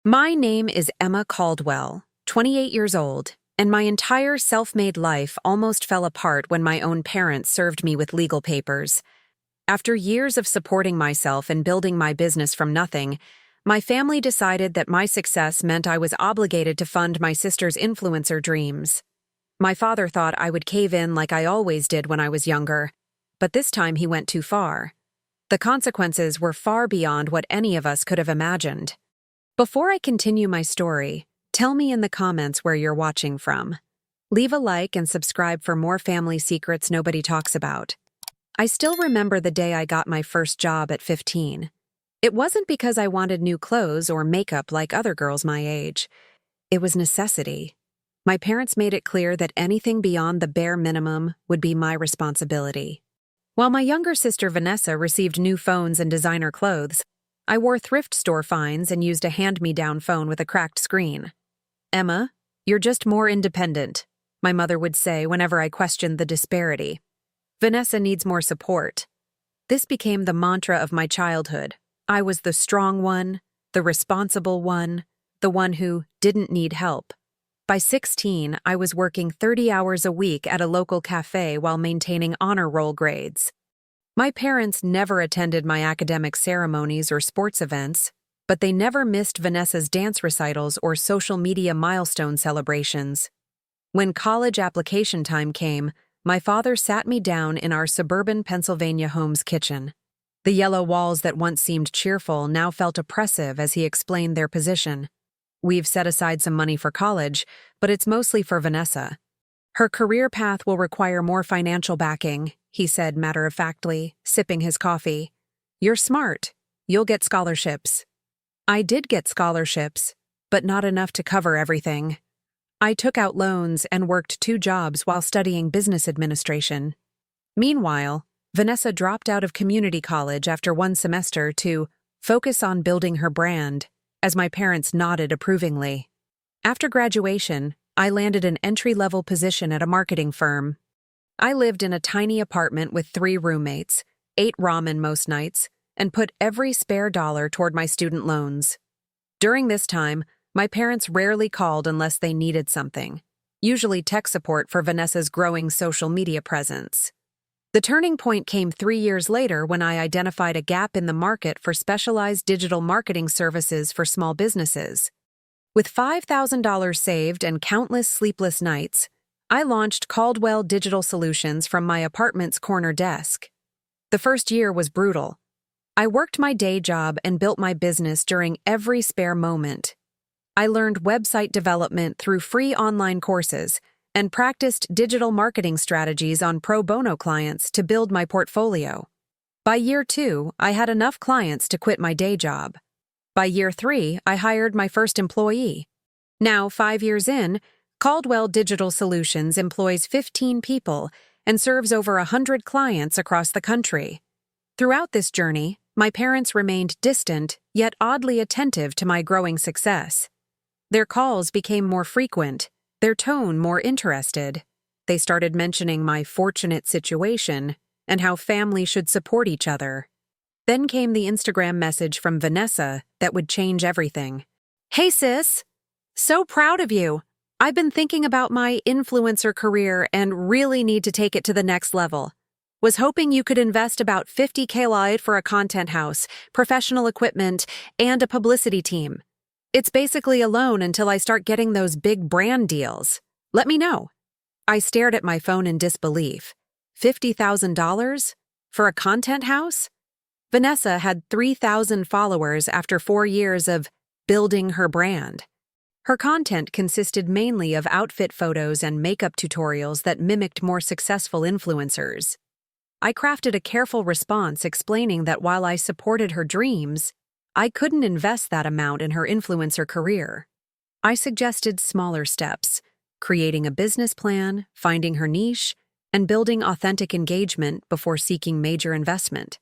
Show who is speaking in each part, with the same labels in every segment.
Speaker 1: My name is Emma Caldwell, 28 years old, and my entire self-made life almost fell apart when my own parents served me with legal papers. After years of supporting myself and building my business from nothing, my family decided that my success meant I was obligated to fund my sister's influencer dreams. My father thought I would cave in like I always did when I was younger, but this time he went too far. The consequences were far beyond what any of us could have imagined. Before I continue my story, tell me in the comments where you're watching from. Leave a like and subscribe for more family secrets nobody talks about. I still remember the day I got my first job at 15. It wasn't because I wanted new clothes or makeup like other girls my age. It was necessity. My parents made it clear that anything beyond the bare minimum would be my responsibility. While my younger sister Vanessa received new phones and designer clothes, I wore thrift store finds and used a hand-me-down phone with a cracked screen. "Emma, you're just more independent," my mother would say whenever I questioned the disparity. "Vanessa needs more support." This became the mantra of my childhood. I was the strong one, the responsible one, the one who didn't need help. By 16, I was working 30 hours a week at a local cafe while maintaining honor roll grades. My parents never attended my academic ceremonies or sports events, but they never missed Vanessa's dance recitals or social media milestone celebrations. When college application time came, my father sat me down in our suburban Pennsylvania home's kitchen. The yellow walls that once seemed cheerful now felt oppressive as he explained their position. "We've set aside some money for college, but it's mostly for Vanessa. Her career path will require more financial backing," he said matter-of-factly, sipping his coffee. "You're smart. You'll get scholarships." I did get scholarships, but not enough to cover everything. I took out loans and worked 2 jobs while studying business administration. Meanwhile, Vanessa dropped out of community college after 1 semester to focus on building her brand, as my parents nodded approvingly. After graduation, I landed an entry-level position at a marketing firm. I lived in a tiny apartment with 3 roommates, ate ramen most nights, and put every spare dollar toward my student loans. During this time, my parents rarely called unless they needed something, usually tech support for Vanessa's growing social media presence. The turning point came 3 years later when I identified a gap in the market for specialized digital marketing services for small businesses. With $5,000 saved and countless sleepless nights, I launched Caldwell Digital Solutions from my apartment's corner desk. The first year was brutal. I worked my day job and built my business during every spare moment. I learned website development through free online courses and practiced digital marketing strategies on pro bono clients to build my portfolio. By year 2, I had enough clients to quit my day job. By year 3, I hired my first employee. Now, 5 years in, Caldwell Digital Solutions employs 15 people and serves over 100 clients across the country. Throughout this journey, my parents remained distant, yet oddly attentive to my growing success. Their calls became more frequent, their tone more interested. They started mentioning my fortunate situation and how family should support each other. Then came the Instagram message from Vanessa that would change everything. "Hey sis, so proud of you. I've been thinking about my influencer career and really need to take it to the next level. Was hoping you could invest about $50K for a content house, professional equipment, and a publicity team. It's basically a loan until I start getting those big brand deals. Let me know." I stared at my phone in disbelief. $50,000? For a content house? Vanessa had 3,000 followers after 4 years of building her brand. Her content consisted mainly of outfit photos and makeup tutorials that mimicked more successful influencers. I crafted a careful response explaining that while I supported her dreams, I couldn't invest that amount in her influencer career. I suggested smaller steps, creating a business plan, finding her niche, and building authentic engagement before seeking major investment.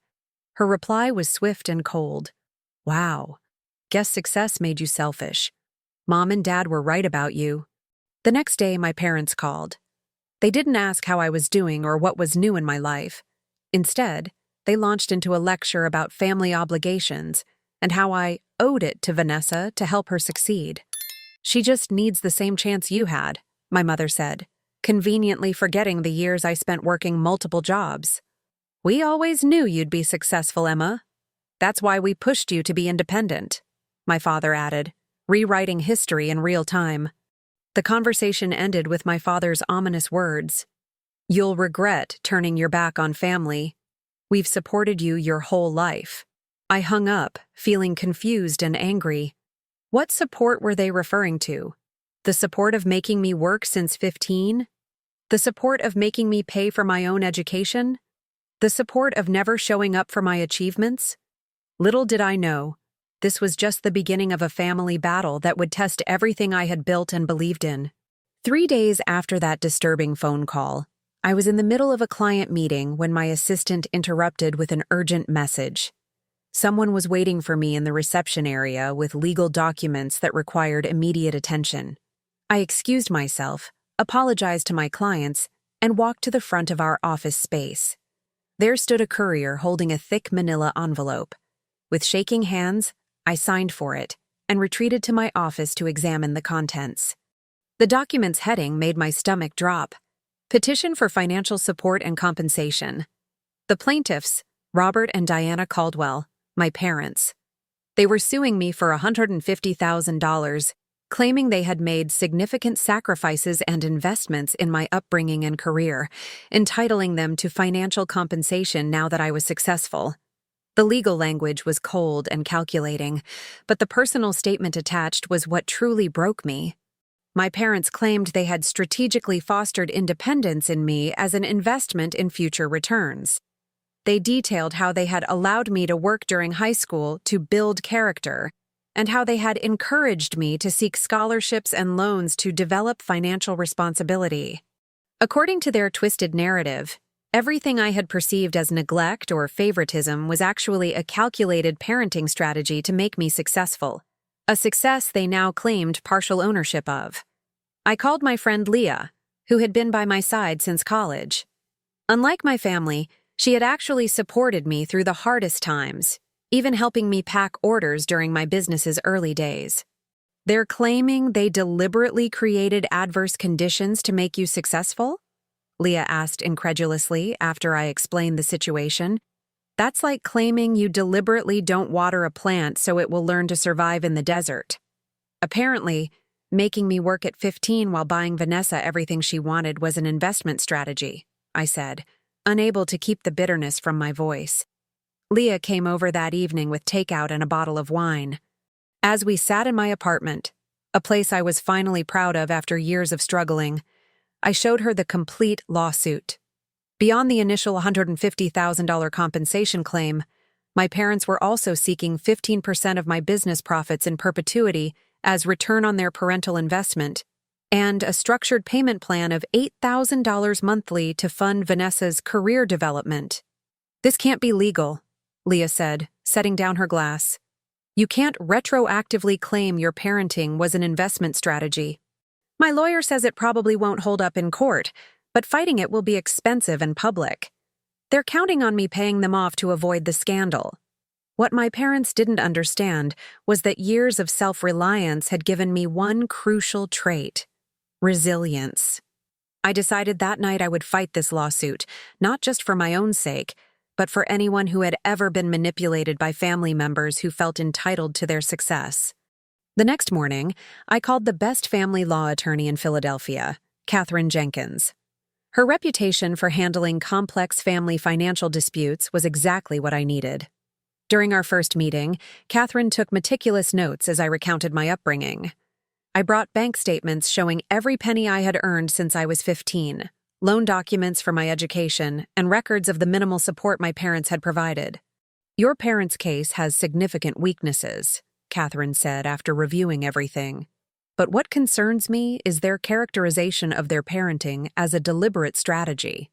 Speaker 1: Her reply was swift and cold. "Wow, guess success made you selfish. Mom and Dad were right about you." The next day, my parents called. They didn't ask how I was doing or what was new in my life. Instead, they launched into a lecture about family obligations and how I owed it to Vanessa to help her succeed. "She just needs the same chance you had," my mother said, conveniently forgetting the years I spent working multiple jobs. "We always knew you'd be successful, Emma. That's why we pushed you to be independent," my father added, rewriting history in real time. The conversation ended with my father's ominous words. "You'll regret turning your back on family. We've supported you your whole life." I hung up, feeling confused and angry. What support were they referring to? The support of making me work since 15? The support of making me pay for my own education? The support of never showing up for my achievements? Little did I know, this was just the beginning of a family battle that would test everything I had built and believed in. 3 days after that disturbing phone call, I was in the middle of a client meeting when my assistant interrupted with an urgent message. Someone was waiting for me in the reception area with legal documents that required immediate attention. I excused myself, apologized to my clients, and walked to the front of our office space. There stood a courier holding a thick manila envelope. With shaking hands, I signed for it and retreated to my office to examine the contents. The document's heading made my stomach drop. Petition for financial support and compensation. The plaintiffs, Robert and Diana Caldwell, my parents. They were suing me for $150,000, claiming they had made significant sacrifices and investments in my upbringing and career, entitling them to financial compensation now that I was successful. The legal language was cold and calculating, but the personal statement attached was what truly broke me. My parents claimed they had strategically fostered independence in me as an investment in future returns. They detailed how they had allowed me to work during high school to build character, and how they had encouraged me to seek scholarships and loans to develop financial responsibility. According to their twisted narrative, everything I had perceived as neglect or favoritism was actually a calculated parenting strategy to make me successful, a success they now claimed partial ownership of. I called my friend Leah, who had been by my side since college. Unlike my family, she had actually supported me through the hardest times, even helping me pack orders during my business's early days. "They're claiming they deliberately created adverse conditions to make you successful?" Leah asked incredulously after I explained the situation. "That's like claiming you deliberately don't water a plant so it will learn to survive in the desert." Apparently, making me work at 15 while buying Vanessa everything she wanted was an investment strategy, I said, unable to keep the bitterness from my voice. Leah came over that evening with takeout and a bottle of wine. As we sat in my apartment, a place I was finally proud of after years of struggling, I showed her the complete lawsuit. Beyond the initial $150,000 compensation claim, my parents were also seeking 15% of my business profits in perpetuity as return on their parental investment, and a structured payment plan of $8,000 monthly to fund Vanessa's career development. "This can't be legal," Leah said, setting down her glass. "You can't retroactively claim your parenting was an investment strategy. My lawyer says it probably won't hold up in court, but fighting it will be expensive and public. They're counting on me paying them off to avoid the scandal." What my parents didn't understand was that years of self-reliance had given me one crucial trait: resilience. I decided that night I would fight this lawsuit, not just for my own sake, but for anyone who had ever been manipulated by family members who felt entitled to their success. The next morning, I called the best family law attorney in Philadelphia, Katherine Jenkins. Her reputation for handling complex family financial disputes was exactly what I needed. During our first meeting, Katherine took meticulous notes as I recounted my upbringing. I brought bank statements showing every penny I had earned since I was 15, loan documents for my education, and records of the minimal support my parents had provided. "Your parents' case has significant weaknesses," Katherine said after reviewing everything. "But what concerns me is their characterization of their parenting as a deliberate strategy.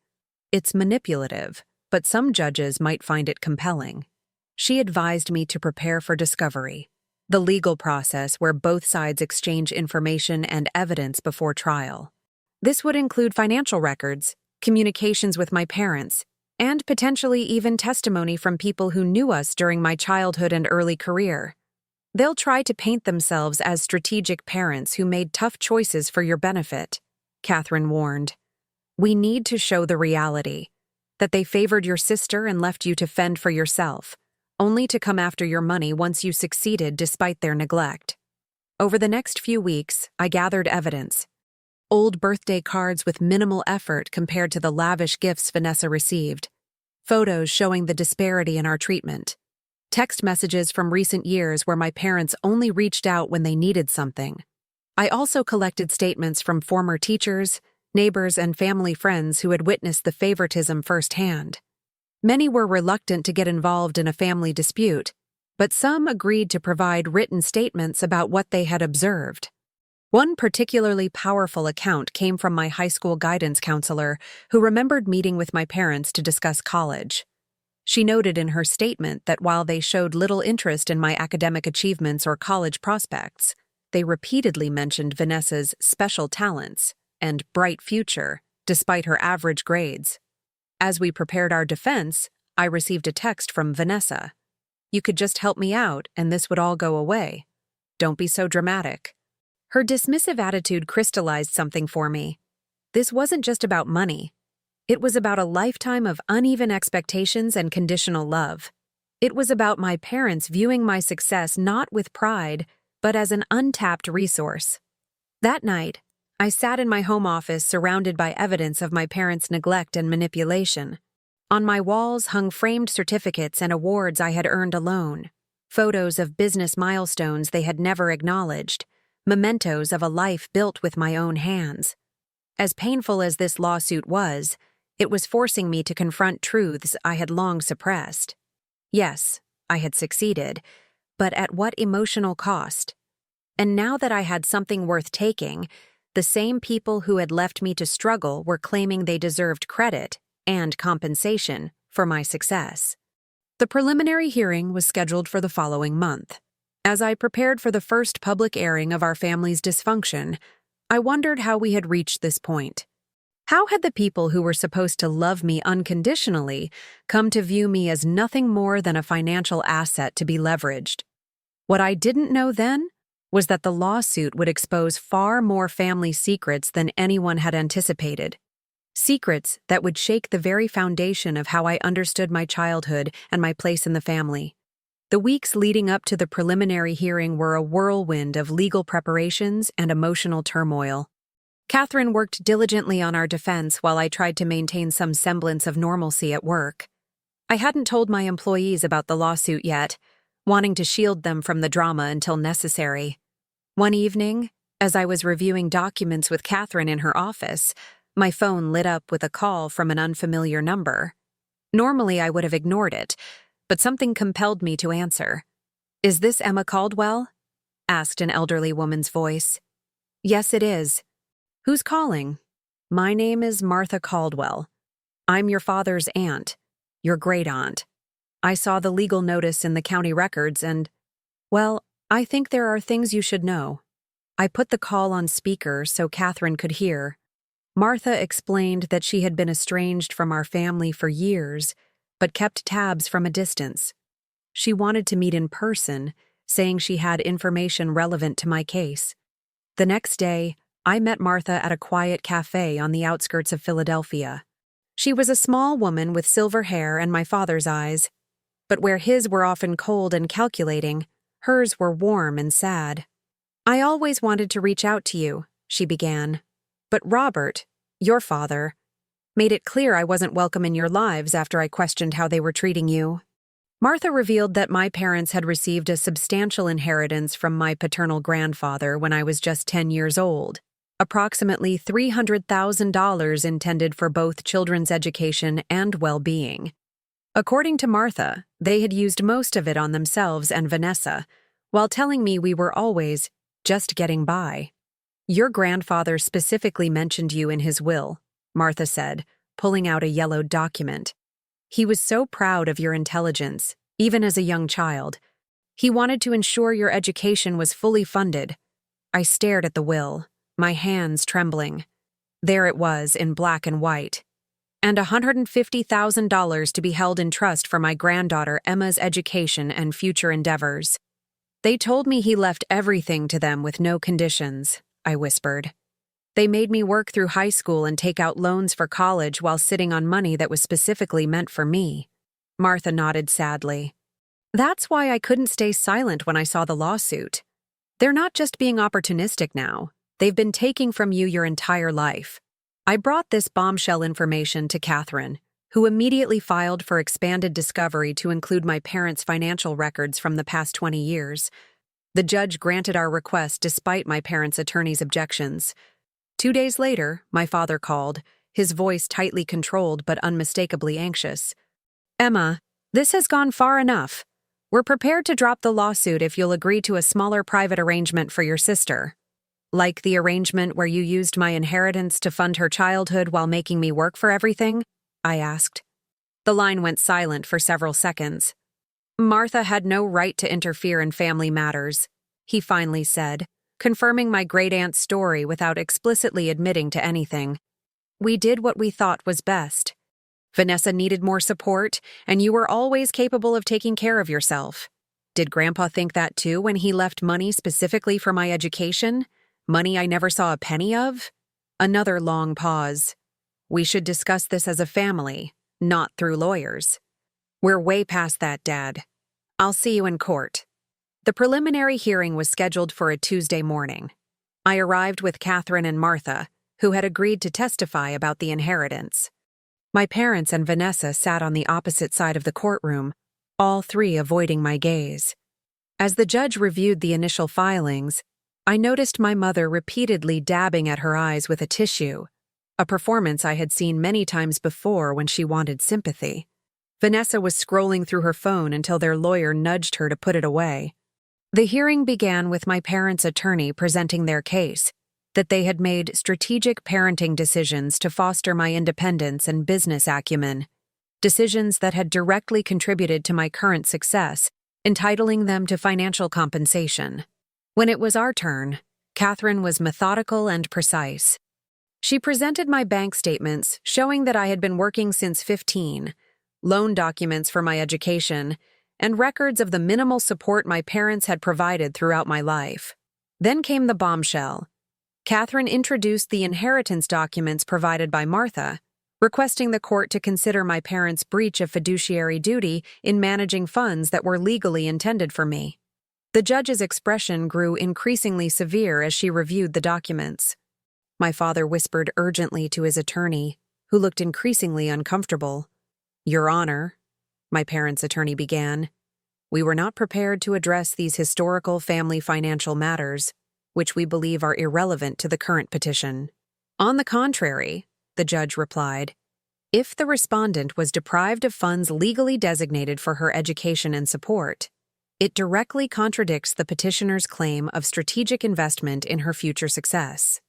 Speaker 1: It's manipulative, but some judges might find it compelling." She advised me to prepare for discovery, the legal process where both sides exchange information and evidence before trial. This would include financial records, communications with my parents, and potentially even testimony from people who knew us during my childhood and early career. They'll try to paint themselves as strategic parents who made tough choices for your benefit, Catherine warned. We need to show the reality, that they favored your sister and left you to fend for yourself, only to come after your money once you succeeded despite their neglect. Over the next few weeks, I gathered evidence. Old birthday cards with minimal effort compared to the lavish gifts Vanessa received. Photos showing the disparity in our treatment. Text messages from recent years where my parents only reached out when they needed something. I also collected statements from former teachers, neighbors, and family friends who had witnessed the favoritism firsthand. Many were reluctant to get involved in a family dispute, but some agreed to provide written statements about what they had observed. One particularly powerful account came from my high school guidance counselor, who remembered meeting with my parents to discuss college. She noted in her statement that while they showed little interest in my academic achievements or college prospects, they repeatedly mentioned Vanessa's special talents and bright future, despite her average grades. As we prepared our defense, I received a text from Vanessa. You could just help me out, and this would all go away. Don't be so dramatic. Her dismissive attitude crystallized something for me. This wasn't just about money. It was about a lifetime of uneven expectations and conditional love. It was about my parents viewing my success not with pride, but as an untapped resource. That night, I sat in my home office surrounded by evidence of my parents' neglect and manipulation. On my walls hung framed certificates and awards I had earned alone, photos of business milestones they had never acknowledged, mementos of a life built with my own hands. As painful as this lawsuit was, it was forcing me to confront truths I had long suppressed. Yes, I had succeeded, but at what emotional cost? And now that I had something worth taking, the same people who had left me to struggle were claiming they deserved credit and compensation for my success. The preliminary hearing was scheduled for the following month. As I prepared for the first public airing of our family's dysfunction, I wondered how we had reached this point. How had the people who were supposed to love me unconditionally come to view me as nothing more than a financial asset to be leveraged? What I didn't know then was that the lawsuit would expose far more family secrets than anyone had anticipated. Secrets that would shake the very foundation of how I understood my childhood and my place in the family. The weeks leading up to the preliminary hearing were a whirlwind of legal preparations and emotional turmoil. Catherine worked diligently on our defense while I tried to maintain some semblance of normalcy at work. I hadn't told my employees about the lawsuit yet, wanting to shield them from the drama until necessary. One evening, as I was reviewing documents with Catherine in her office, my phone lit up with a call from an unfamiliar number. Normally, I would have ignored it, but something compelled me to answer. "Is this Emma Caldwell?" asked an elderly woman's voice. "Yes, it is." "Who's calling?" "My name is Martha Caldwell. I'm your father's aunt, your great-aunt. I saw the legal notice in the county records and, well, I think there are things you should know." I put the call on speaker so Catherine could hear. Martha explained that she had been estranged from our family for years, but kept tabs from a distance. She wanted to meet in person, saying she had information relevant to my case. The next day, I met Martha at a quiet cafe on the outskirts of Philadelphia. She was a small woman with silver hair and my father's eyes, but where his were often cold and calculating, hers were warm and sad. "I always wanted to reach out to you," she began. "But Robert, your father, made it clear I wasn't welcome in your lives after I questioned how they were treating you." Martha revealed that my parents had received a substantial inheritance from my paternal grandfather when I was just 10 years old, approximately $300,000 intended for both children's education and well-being. According to Martha, they had used most of it on themselves and Vanessa, while telling me we were always just getting by. "Your grandfather specifically mentioned you in his will," Martha said, pulling out a yellowed document. "He was so proud of your intelligence, even as a young child. He wanted to ensure your education was fully funded." I stared at the will, my hands trembling. There it was in black and white. and $150,000 to be held in trust for my granddaughter Emma's education and future endeavors. They told me he left everything to them with no conditions, I whispered. They made me work through high school and take out loans for college while sitting on money that was specifically meant for me. Martha nodded sadly. That's why I couldn't stay silent when I saw the lawsuit. They're not just being opportunistic now. They've been taking from you your entire life. I brought this bombshell information to Catherine, who immediately filed for expanded discovery to include my parents' financial records from the past 20 years. The judge granted our request despite my parents' attorney's objections. 2 days later, my father called, his voice tightly controlled but unmistakably anxious. Emma, this has gone far enough. We're prepared to drop the lawsuit if you'll agree to a smaller private arrangement for your sister. Like the arrangement where you used my inheritance to fund her childhood while making me work for everything? I asked. The line went silent for several seconds. Martha had no right to interfere in family matters, he finally said, confirming my great-aunt's story without explicitly admitting to anything. We did what we thought was best. Vanessa needed more support, and you were always capable of taking care of yourself. Did Grandpa think that too when he left money specifically for my education? Money I never saw a penny of? Another long pause. We should discuss this as a family, not through lawyers. We're way past that, Dad. I'll see you in court. The preliminary hearing was scheduled for a Tuesday morning. I arrived with Catherine and Martha, who had agreed to testify about the inheritance. My parents and Vanessa sat on the opposite side of the courtroom, all three avoiding my gaze. As the judge reviewed the initial filings, I noticed my mother repeatedly dabbing at her eyes with a tissue, a performance I had seen many times before when she wanted sympathy. Vanessa was scrolling through her phone until their lawyer nudged her to put it away. The hearing began with my parents' attorney presenting their case, that they had made strategic parenting decisions to foster my independence and business acumen, decisions that had directly contributed to my current success, entitling them to financial compensation. When it was our turn, Catherine was methodical and precise. She presented my bank statements showing that I had been working since 15, loan documents for my education, and records of the minimal support my parents had provided throughout my life. Then came the bombshell. Catherine introduced the inheritance documents provided by Martha, requesting the court to consider my parents' breach of fiduciary duty in managing funds that were legally intended for me. The judge's expression grew increasingly severe as she reviewed the documents. My father whispered urgently to his attorney, who looked increasingly uncomfortable. Your Honor, my parents' attorney began, we were not prepared to address these historical family financial matters, which we believe are irrelevant to the current petition. On the contrary, the judge replied, if the respondent was deprived of funds legally designated for her education and support, it directly contradicts the petitioner's claim of strategic investment in her future success.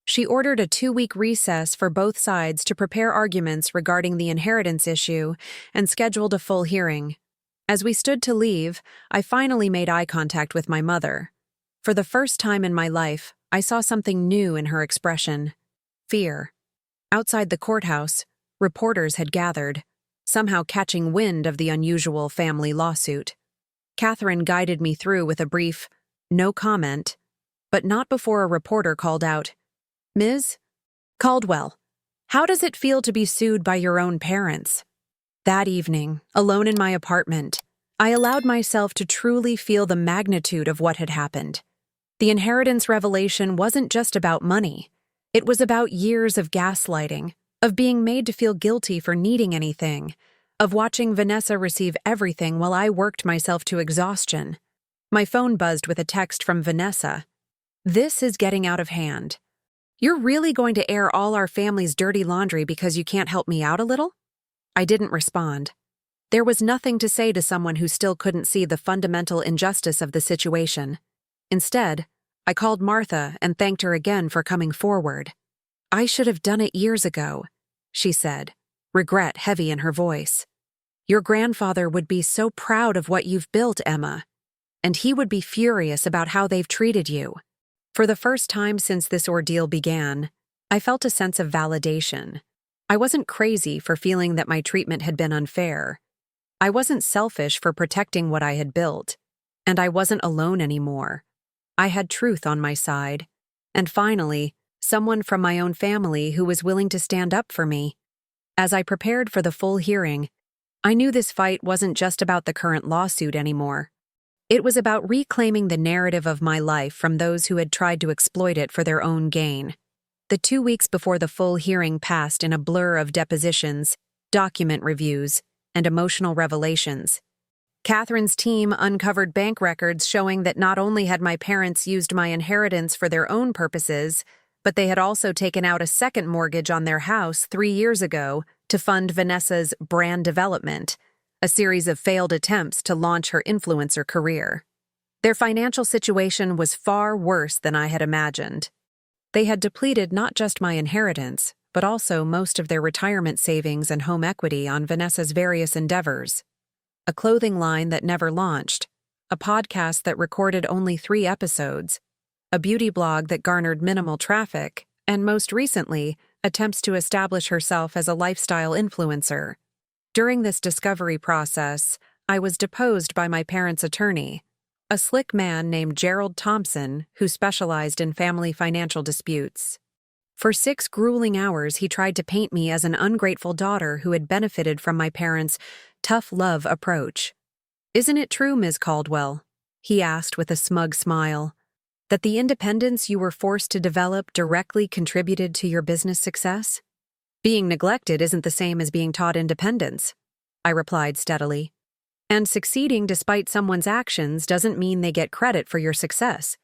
Speaker 1: She ordered a 2-week recess for both sides to prepare arguments regarding the inheritance issue and scheduled a full hearing. As we stood to leave, I finally made eye contact with my mother. For the first time in my life, I saw something new in her expression. Fear. Outside the courthouse, reporters had gathered, somehow catching wind of the unusual family lawsuit. Catherine guided me through with a brief, no comment, but not before a reporter called out, Ms. Caldwell, how does it feel to be sued by your own parents? That evening, alone in my apartment, I allowed myself to truly feel the magnitude of what had happened. The inheritance revelation wasn't just about money. It was about years of gaslighting, of being made to feel guilty for needing anything, of watching Vanessa receive everything while I worked myself to exhaustion. My phone buzzed with a text from Vanessa. This is getting out of hand. You're really going to air all our family's dirty laundry because you can't help me out a little? I didn't respond. There was nothing to say to someone who still couldn't see the fundamental injustice of the situation. Instead, I called Martha and thanked her again for coming forward. I should have done it years ago, she said, regret heavy in her voice. Your grandfather would be so proud of what you've built, Emma, and he would be furious about how they've treated you. For the first time since this ordeal began, I felt a sense of validation. I wasn't crazy for feeling that my treatment had been unfair. I wasn't selfish for protecting what I had built. And I wasn't alone anymore. I had truth on my side. And finally, someone from my own family who was willing to stand up for me. As I prepared for the full hearing, I knew this fight wasn't just about the current lawsuit anymore. It was about reclaiming the narrative of my life from those who had tried to exploit it for their own gain. The 2 weeks before the full hearing passed in a blur of depositions, document reviews, and emotional revelations. Catherine's team uncovered bank records showing that not only had my parents used my inheritance for their own purposes, but they had also taken out a second mortgage on their house 3 years ago to fund Vanessa's brand development, a series of failed attempts to launch her influencer career. Their financial situation was far worse than I had imagined. They had depleted not just my inheritance, but also most of their retirement savings and home equity on Vanessa's various endeavors. A clothing line that never launched, a podcast that recorded only 3 episodes, a beauty blog that garnered minimal traffic, and most recently, attempts to establish herself as a lifestyle influencer. During this discovery process, I was deposed by my parents' attorney, a slick man named Gerald Thompson who specialized in family financial disputes. For 6 grueling hours, he tried to paint me as an ungrateful daughter who had benefited from my parents' tough love approach. "Isn't it true, Ms. Caldwell?" he asked with a smug smile, "that the independence you were forced to develop directly contributed to your business success?" "Being neglected isn't the same as being taught independence," I replied steadily. "And succeeding despite someone's actions doesn't mean they get credit for your success."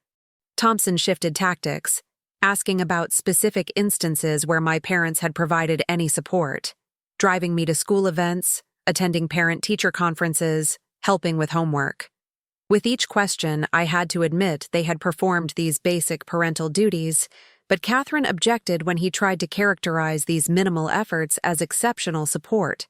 Speaker 1: Thompson shifted tactics, asking about specific instances where my parents had provided any support, driving me to school events, attending parent-teacher conferences, helping with homework. With each question, I had to admit they had performed these basic parental duties, but Catherine objected when he tried to characterize these minimal efforts as exceptional support.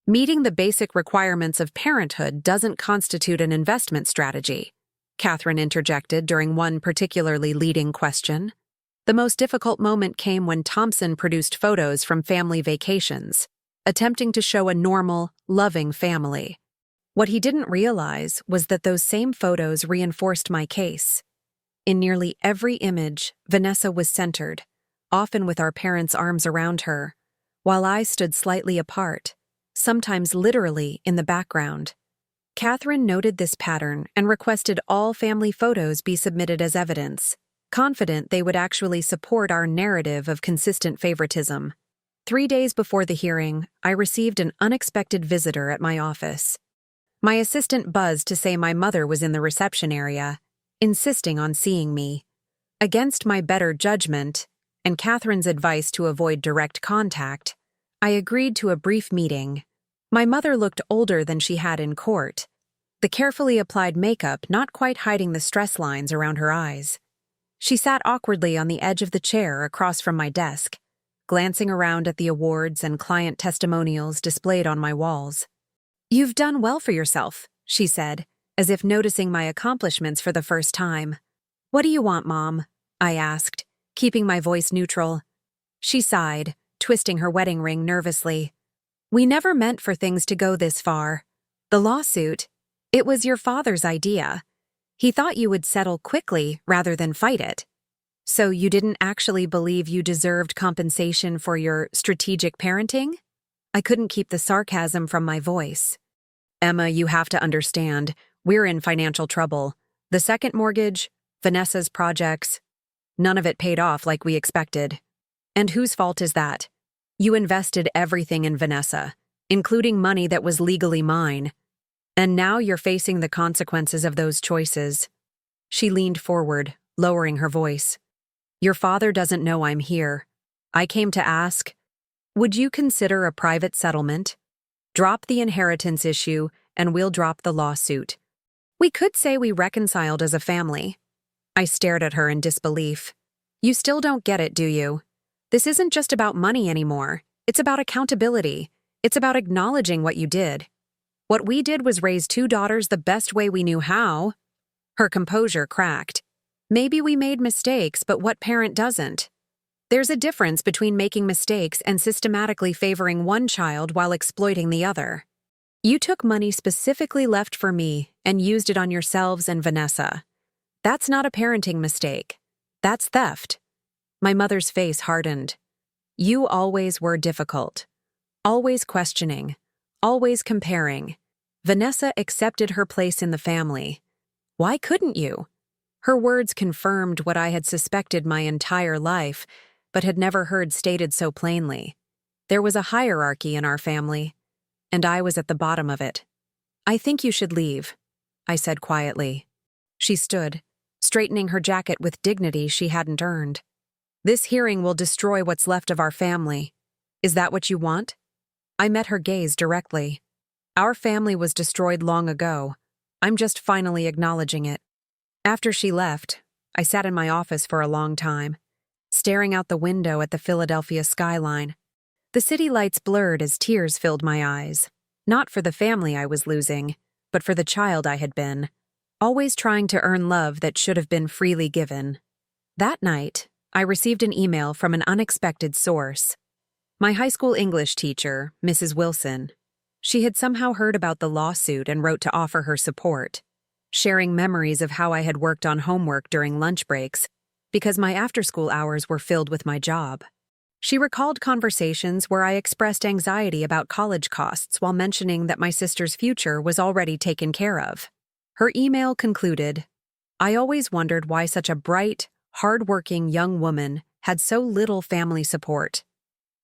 Speaker 1: "Meeting the basic requirements of parenthood doesn't constitute an investment strategy," Catherine interjected during one particularly leading question. The most difficult moment came when Thompson produced photos from family vacations, attempting to show a normal, loving family. What he didn't realize was that those same photos reinforced my case. In nearly every image, Vanessa was centered, often with our parents' arms around her, while I stood slightly apart, sometimes literally in the background. Catherine noted this pattern and requested all family photos be submitted as evidence, confident they would actually support our narrative of consistent favoritism. 3 days before the hearing, I received an unexpected visitor at my office. My assistant buzzed to say my mother was in the reception area, insisting on seeing me. Against my better judgment, and Catherine's advice to avoid direct contact, I agreed to a brief meeting. My mother looked older than she had in court, the carefully applied makeup not quite hiding the stress lines around her eyes. She sat awkwardly on the edge of the chair across from my desk, glancing around at the awards and client testimonials displayed on my walls. "You've done well for yourself," she said, as if noticing my accomplishments for the first time. "What do you want, Mom?" I asked, keeping my voice neutral. She sighed, twisting her wedding ring nervously. "We never meant for things to go this far. The lawsuit, it was your father's idea. He thought you would settle quickly rather than fight it. So you didn't actually believe you deserved compensation for your strategic parenting?" I couldn't keep the sarcasm from my voice. "Emma, you have to understand, we're in financial trouble. The second mortgage, Vanessa's projects, none of it paid off like we expected. And whose fault is that? You invested everything in Vanessa, including money that was legally mine. And now you're facing the consequences of those choices." She leaned forward, lowering her voice. "Your father doesn't know I'm here. I came to ask, would you consider a private settlement? Drop the inheritance issue, and we'll drop the lawsuit. We could say we reconciled as a family." I stared at her in disbelief. "You still don't get it, do you? This isn't just about money anymore. It's about accountability. It's about acknowledging what you did. What we did was raise 2 daughters the best way we knew how." Her composure cracked. "Maybe we made mistakes, but what parent doesn't? There's a difference between making mistakes and systematically favoring one child while exploiting the other. You took money specifically left for me and used it on yourselves and Vanessa. That's not a parenting mistake. That's theft. My mother's face hardened. You always were difficult. Always questioning. Always comparing. Vanessa accepted her place in the family. Why couldn't you? Her words confirmed what I had suspected my entire life, but had never heard stated so plainly. There was a hierarchy in our family, and I was at the bottom of it. I think you should leave, I said quietly. She stood, straightening her jacket with dignity she hadn't earned. This hearing will destroy what's left of our family. Is that what you want? I met her gaze directly. Our family was destroyed long ago. I'm just finally acknowledging it. After she left, I sat in my office for a long time, staring out the window at the Philadelphia skyline. The city lights blurred as tears filled my eyes, not for the family I was losing, but for the child I had been, always trying to earn love that should have been freely given. That night, I received an email from an unexpected source. My high school English teacher, Mrs. Wilson. She had somehow heard about the lawsuit and wrote to offer her support, sharing memories of how I had worked on homework during lunch breaks because my after-school hours were filled with my job. She recalled conversations where I expressed anxiety about college costs while mentioning that my sister's future was already taken care of. Her email concluded, I always wondered why such a bright, hard-working young woman had so little family support.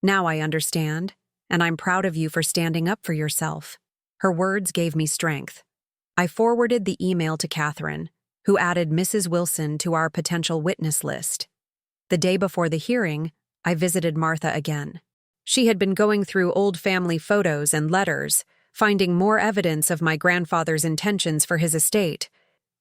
Speaker 1: Now I understand, and I'm proud of you for standing up for yourself. Her words gave me strength. I forwarded the email to Catherine, who added Mrs. Wilson to our potential witness list. The day before the hearing, I visited Martha again. She had been going through old family photos and letters, finding more evidence of my grandfather's intentions for his estate.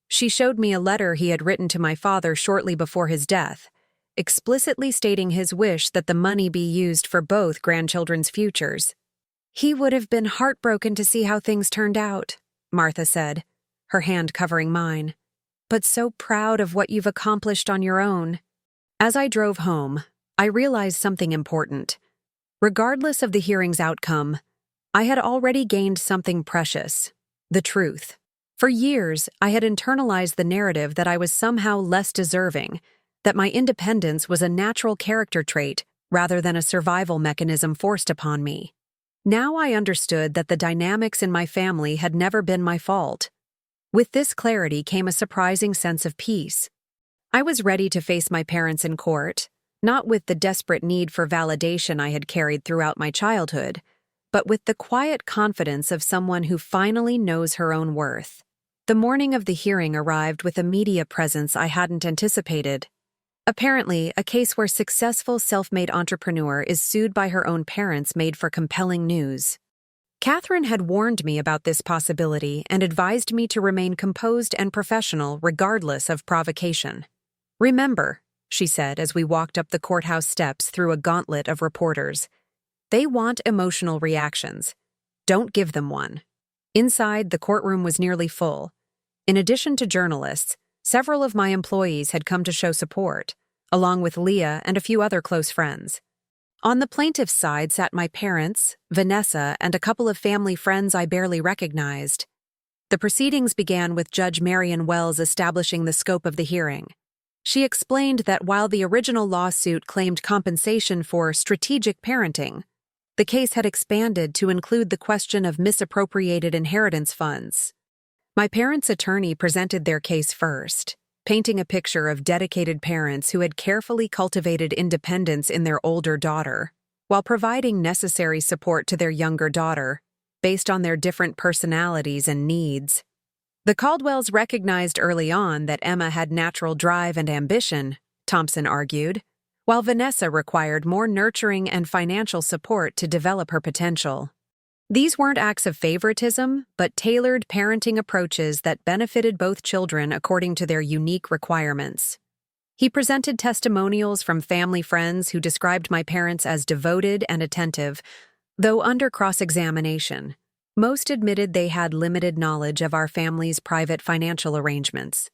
Speaker 1: She showed me a letter he had written to my father shortly before his death, explicitly stating his wish that the money be used for both grandchildren's futures. He would have been heartbroken to see how things turned out, Martha said, her hand covering mine, but so proud of what you've accomplished on your own. As I drove home, I realized something important. Regardless of the hearing's outcome, I had already gained something precious, the truth. For years, I had internalized the narrative that I was somehow less deserving, that my independence was a natural character trait rather than a survival mechanism forced upon me. Now I understood that the dynamics in my family had never been my fault. With this clarity came a surprising sense of peace. I was ready to face my parents in court, not with the desperate need for validation I had carried throughout my childhood, but with the quiet confidence of someone who finally knows her own worth. The morning of the hearing arrived with a media presence I hadn't anticipated. Apparently, a case where successful self-made entrepreneur is sued by her own parents made for compelling news. Catherine had warned me about this possibility and advised me to remain composed and professional regardless of provocation. Remember, she said as we walked up the courthouse steps through a gauntlet of reporters, they want emotional reactions. Don't give them one. Inside, the courtroom was nearly full. In addition to journalists, several of my employees had come to show support, along with Leah and a few other close friends. On the plaintiff's side sat my parents, Vanessa, and a couple of family friends I barely recognized. The proceedings began with Judge Marion Wells establishing the scope of the hearing. She explained that while the original lawsuit claimed compensation for strategic parenting, the case had expanded to include the question of misappropriated inheritance funds. My parents' attorney presented their case first, painting a picture of dedicated parents who had carefully cultivated independence in their older daughter, while providing necessary support to their younger daughter, based on their different personalities and needs. The Caldwells recognized early on that Emma had natural drive and ambition, Thompson argued, while Vanessa required more nurturing and financial support to develop her potential. These weren't acts of favoritism, but tailored parenting approaches that benefited both children according to their unique requirements. He presented testimonials from family friends who described my parents as devoted and attentive, though under cross-examination, most admitted they had limited knowledge of our family's private financial arrangements.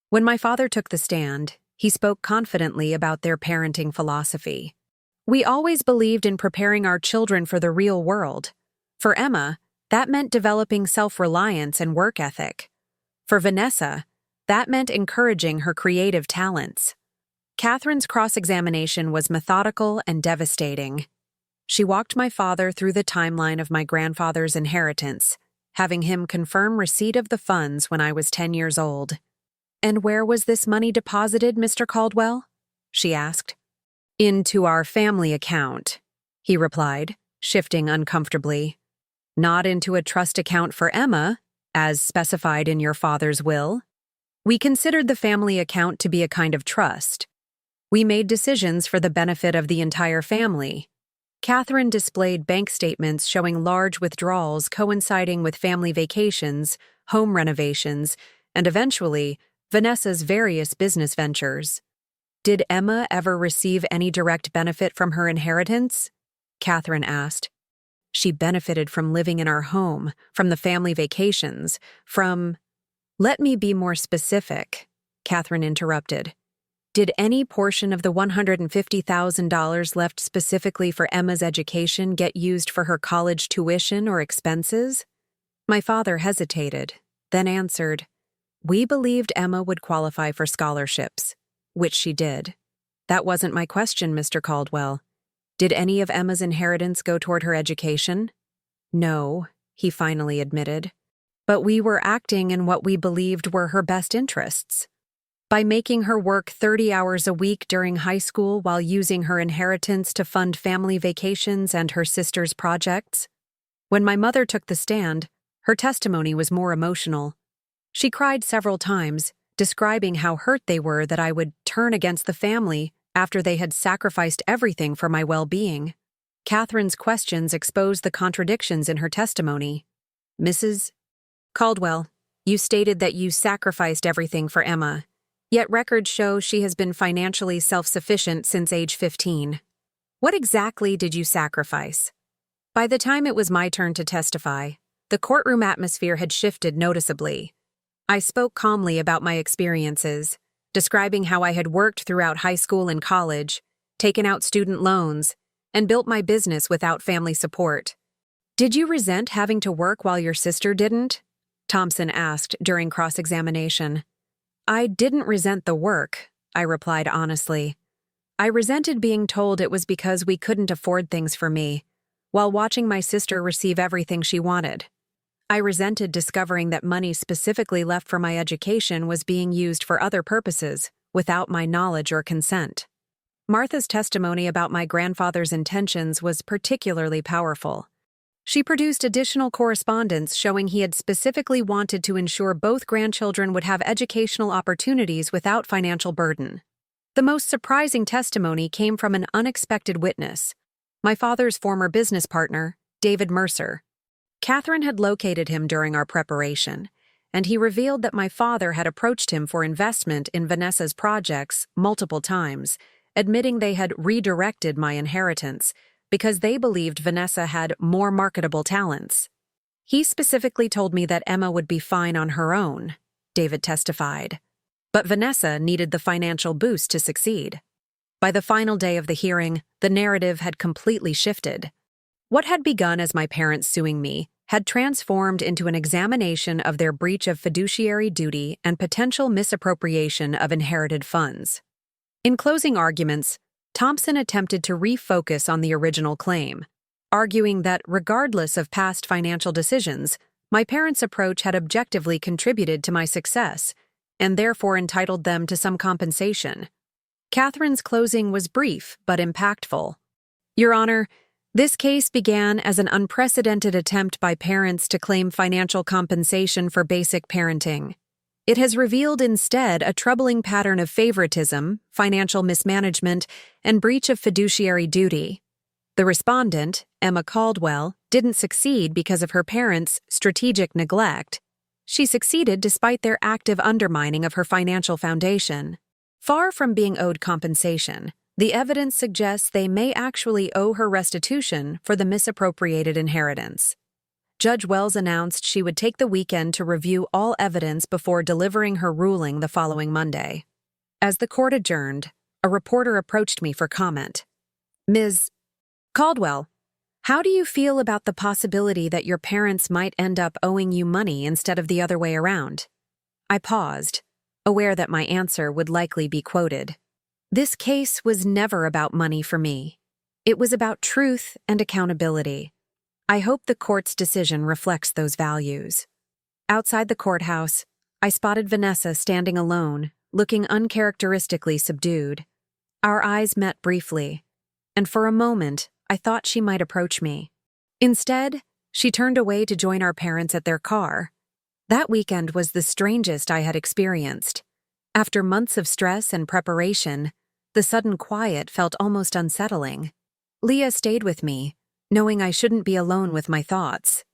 Speaker 1: When my father took the stand, He spoke confidently about their parenting philosophy. We always believed in preparing our children for the real world. For Emma, that meant developing self-reliance and work ethic. For Vanessa, that meant encouraging her creative talents. Catherine's cross-examination was methodical and devastating. She walked my father through the timeline of my grandfather's inheritance, having him confirm receipt of the funds when I was 10 years old. "And where was this money deposited, Mr. Caldwell?" she asked. "Into our family account," he replied, shifting uncomfortably. "Not into a trust account for Emma, as specified in your father's will. We considered the family account to be a kind of trust. We made decisions for the benefit of the entire family." Catherine displayed bank statements showing large withdrawals coinciding with family vacations, home renovations, and eventually, Vanessa's various business ventures. "Did Emma ever receive any direct benefit from her inheritance?" Catherine asked. "She benefited from living in our home, from the family vacations, from—" "Let me be more specific," Catherine interrupted. "Did any portion of the $150,000 left specifically for Emma's education get used for her college tuition or expenses?" My father hesitated, then answered, "We believed Emma would qualify for scholarships," which she did. "That wasn't my question, Mr. Caldwell. Did any of Emma's inheritance go toward her education?" "No," he finally admitted. "But we were acting in what we believed were her best interests. By making her work 30 hours a week during high school while using her inheritance to fund family vacations and her sister's projects." When my mother took the stand, her testimony was more emotional. She cried several times, describing how hurt they were that I would turn against the family after they had sacrificed everything for my well-being. Catherine's questions exposed the contradictions in her testimony. "Mrs. Caldwell, you stated that you sacrificed everything for Emma, yet records show she has been financially self-sufficient since age 15. What exactly did you sacrifice?" By the time it was my turn to testify, the courtroom atmosphere had shifted noticeably. I spoke calmly about my experiences, describing how I had worked throughout high school and college, taken out student loans, and built my business without family support. "Did you resent having to work while your sister didn't?" Thompson asked during cross-examination. "I didn't resent the work," I replied honestly. "I resented being told it was because we couldn't afford things for me, while watching my sister receive everything she wanted. I resented discovering that money specifically left for my education was being used for other purposes, without my knowledge or consent." Martha's testimony about my grandfather's intentions was particularly powerful. She produced additional correspondence showing he had specifically wanted to ensure both grandchildren would have educational opportunities without financial burden. The most surprising testimony came from an unexpected witness, my father's former business partner, David Mercer. Catherine had located him during our preparation, and he revealed that my father had approached him for investment in Vanessa's projects multiple times, admitting they had redirected my inheritance because they believed Vanessa had more marketable talents. "He specifically told me that Emma would be fine on her own," David testified. "But Vanessa needed the financial boost to succeed." By the final day of the hearing, the narrative had completely shifted. What had begun as my parents suing me had transformed into an examination of their breach of fiduciary duty and potential misappropriation of inherited funds. In closing arguments, Thompson attempted to refocus on the original claim, arguing that regardless of past financial decisions, my parents' approach had objectively contributed to my success, and therefore entitled them to some compensation. Catherine's closing was brief but impactful. "Your Honor, this case began as an unprecedented attempt by parents to claim financial compensation for basic parenting. It has revealed instead a troubling pattern of favoritism, financial mismanagement, and breach of fiduciary duty. The respondent, Emma Caldwell, didn't succeed because of her parents' strategic neglect. She succeeded despite their active undermining of her financial foundation. Far from being owed compensation, the evidence suggests they may actually owe her restitution for the misappropriated inheritance. Judge Wells announced she would take the weekend to review all evidence before delivering her ruling the following Monday. As the court adjourned, a reporter approached me for comment. "Ms. Caldwell, how do you feel about the possibility that your parents might end up owing you money instead of the other way around?" I paused, aware that my answer would likely be quoted. This case was never about money for me. It was about truth and accountability. I hope the court's decision reflects those values. Outside the courthouse, I spotted Vanessa standing alone, looking uncharacteristically subdued. Our eyes met briefly, and for a moment, I thought she might approach me. Instead, she turned away to join our parents at their car. That weekend was the strangest I had experienced. After months of stress and preparation, the sudden quiet felt almost unsettling. Leah stayed with me, knowing I shouldn't be alone with my thoughts.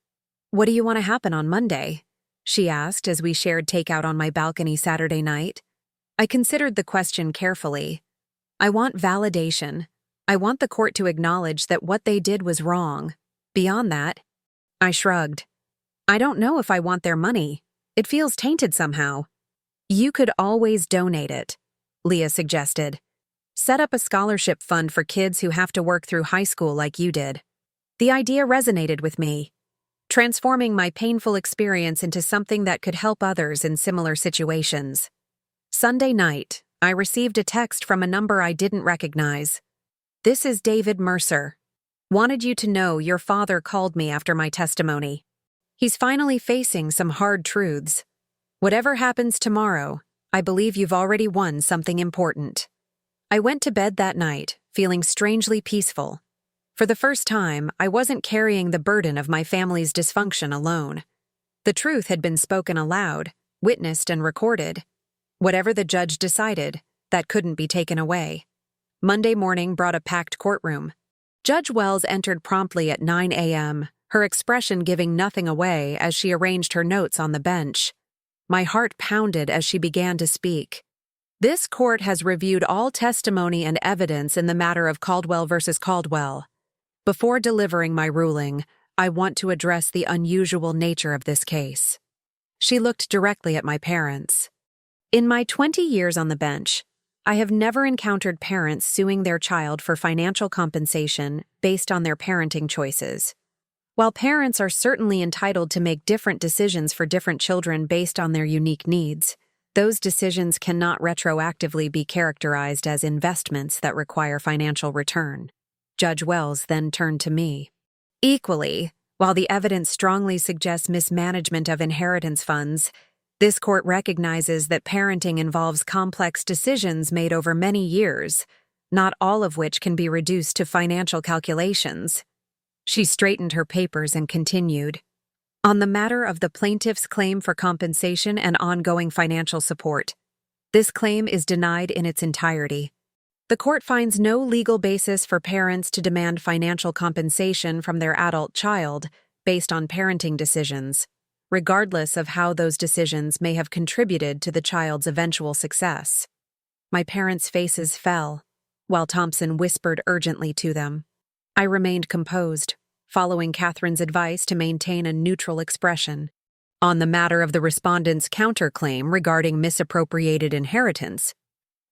Speaker 1: "What do you want to happen on Monday?" she asked as we shared takeout on my balcony Saturday night. I considered the question carefully. I want validation. I want the court to acknowledge that what they did was wrong. Beyond that, I shrugged. I don't know if I want their money. It feels tainted somehow. "You could always donate it," Leah suggested. "Set up a scholarship fund for kids who have to work through high school like you did." The idea resonated with me, transforming my painful experience into something that could help others in similar situations. Sunday night, I received a text from a number I didn't recognize. "This is David Mercer. Wanted you to know your father called me after my testimony. He's finally facing some hard truths. Whatever happens tomorrow, I believe you've already won something important." I went to bed that night, feeling strangely peaceful. For the first time, I wasn't carrying the burden of my family's dysfunction alone. The truth had been spoken aloud, witnessed and recorded. Whatever the judge decided, that couldn't be taken away. Monday morning brought a packed courtroom. Judge Wells entered promptly at 9 a.m., her expression giving nothing away as she arranged her notes on the bench. My heart pounded as she began to speak. "This court has reviewed all testimony and evidence in the matter of Caldwell versus Caldwell. Before delivering my ruling, I want to address the unusual nature of this case." She looked directly at my parents. In my 20 years on the bench, I have never encountered parents suing their child for financial compensation based on their parenting choices. While parents are certainly entitled to make different decisions for different children based on their unique needs, those decisions cannot retroactively be characterized as investments that require financial return. Judge Wells then turned to me. Equally, while the evidence strongly suggests mismanagement of inheritance funds, this court recognizes that parenting involves complex decisions made over many years, not all of which can be reduced to financial calculations. She straightened her papers and continued. On the matter of the plaintiff's claim for compensation and ongoing financial support, this claim is denied in its entirety. The court finds no legal basis for parents to demand financial compensation from their adult child based on parenting decisions, regardless of how those decisions may have contributed to the child's eventual success. My parents' faces fell, while Thompson whispered urgently to them. I remained composed, following Catherine's advice to maintain a neutral expression. On the matter of the respondent's counterclaim regarding misappropriated inheritance,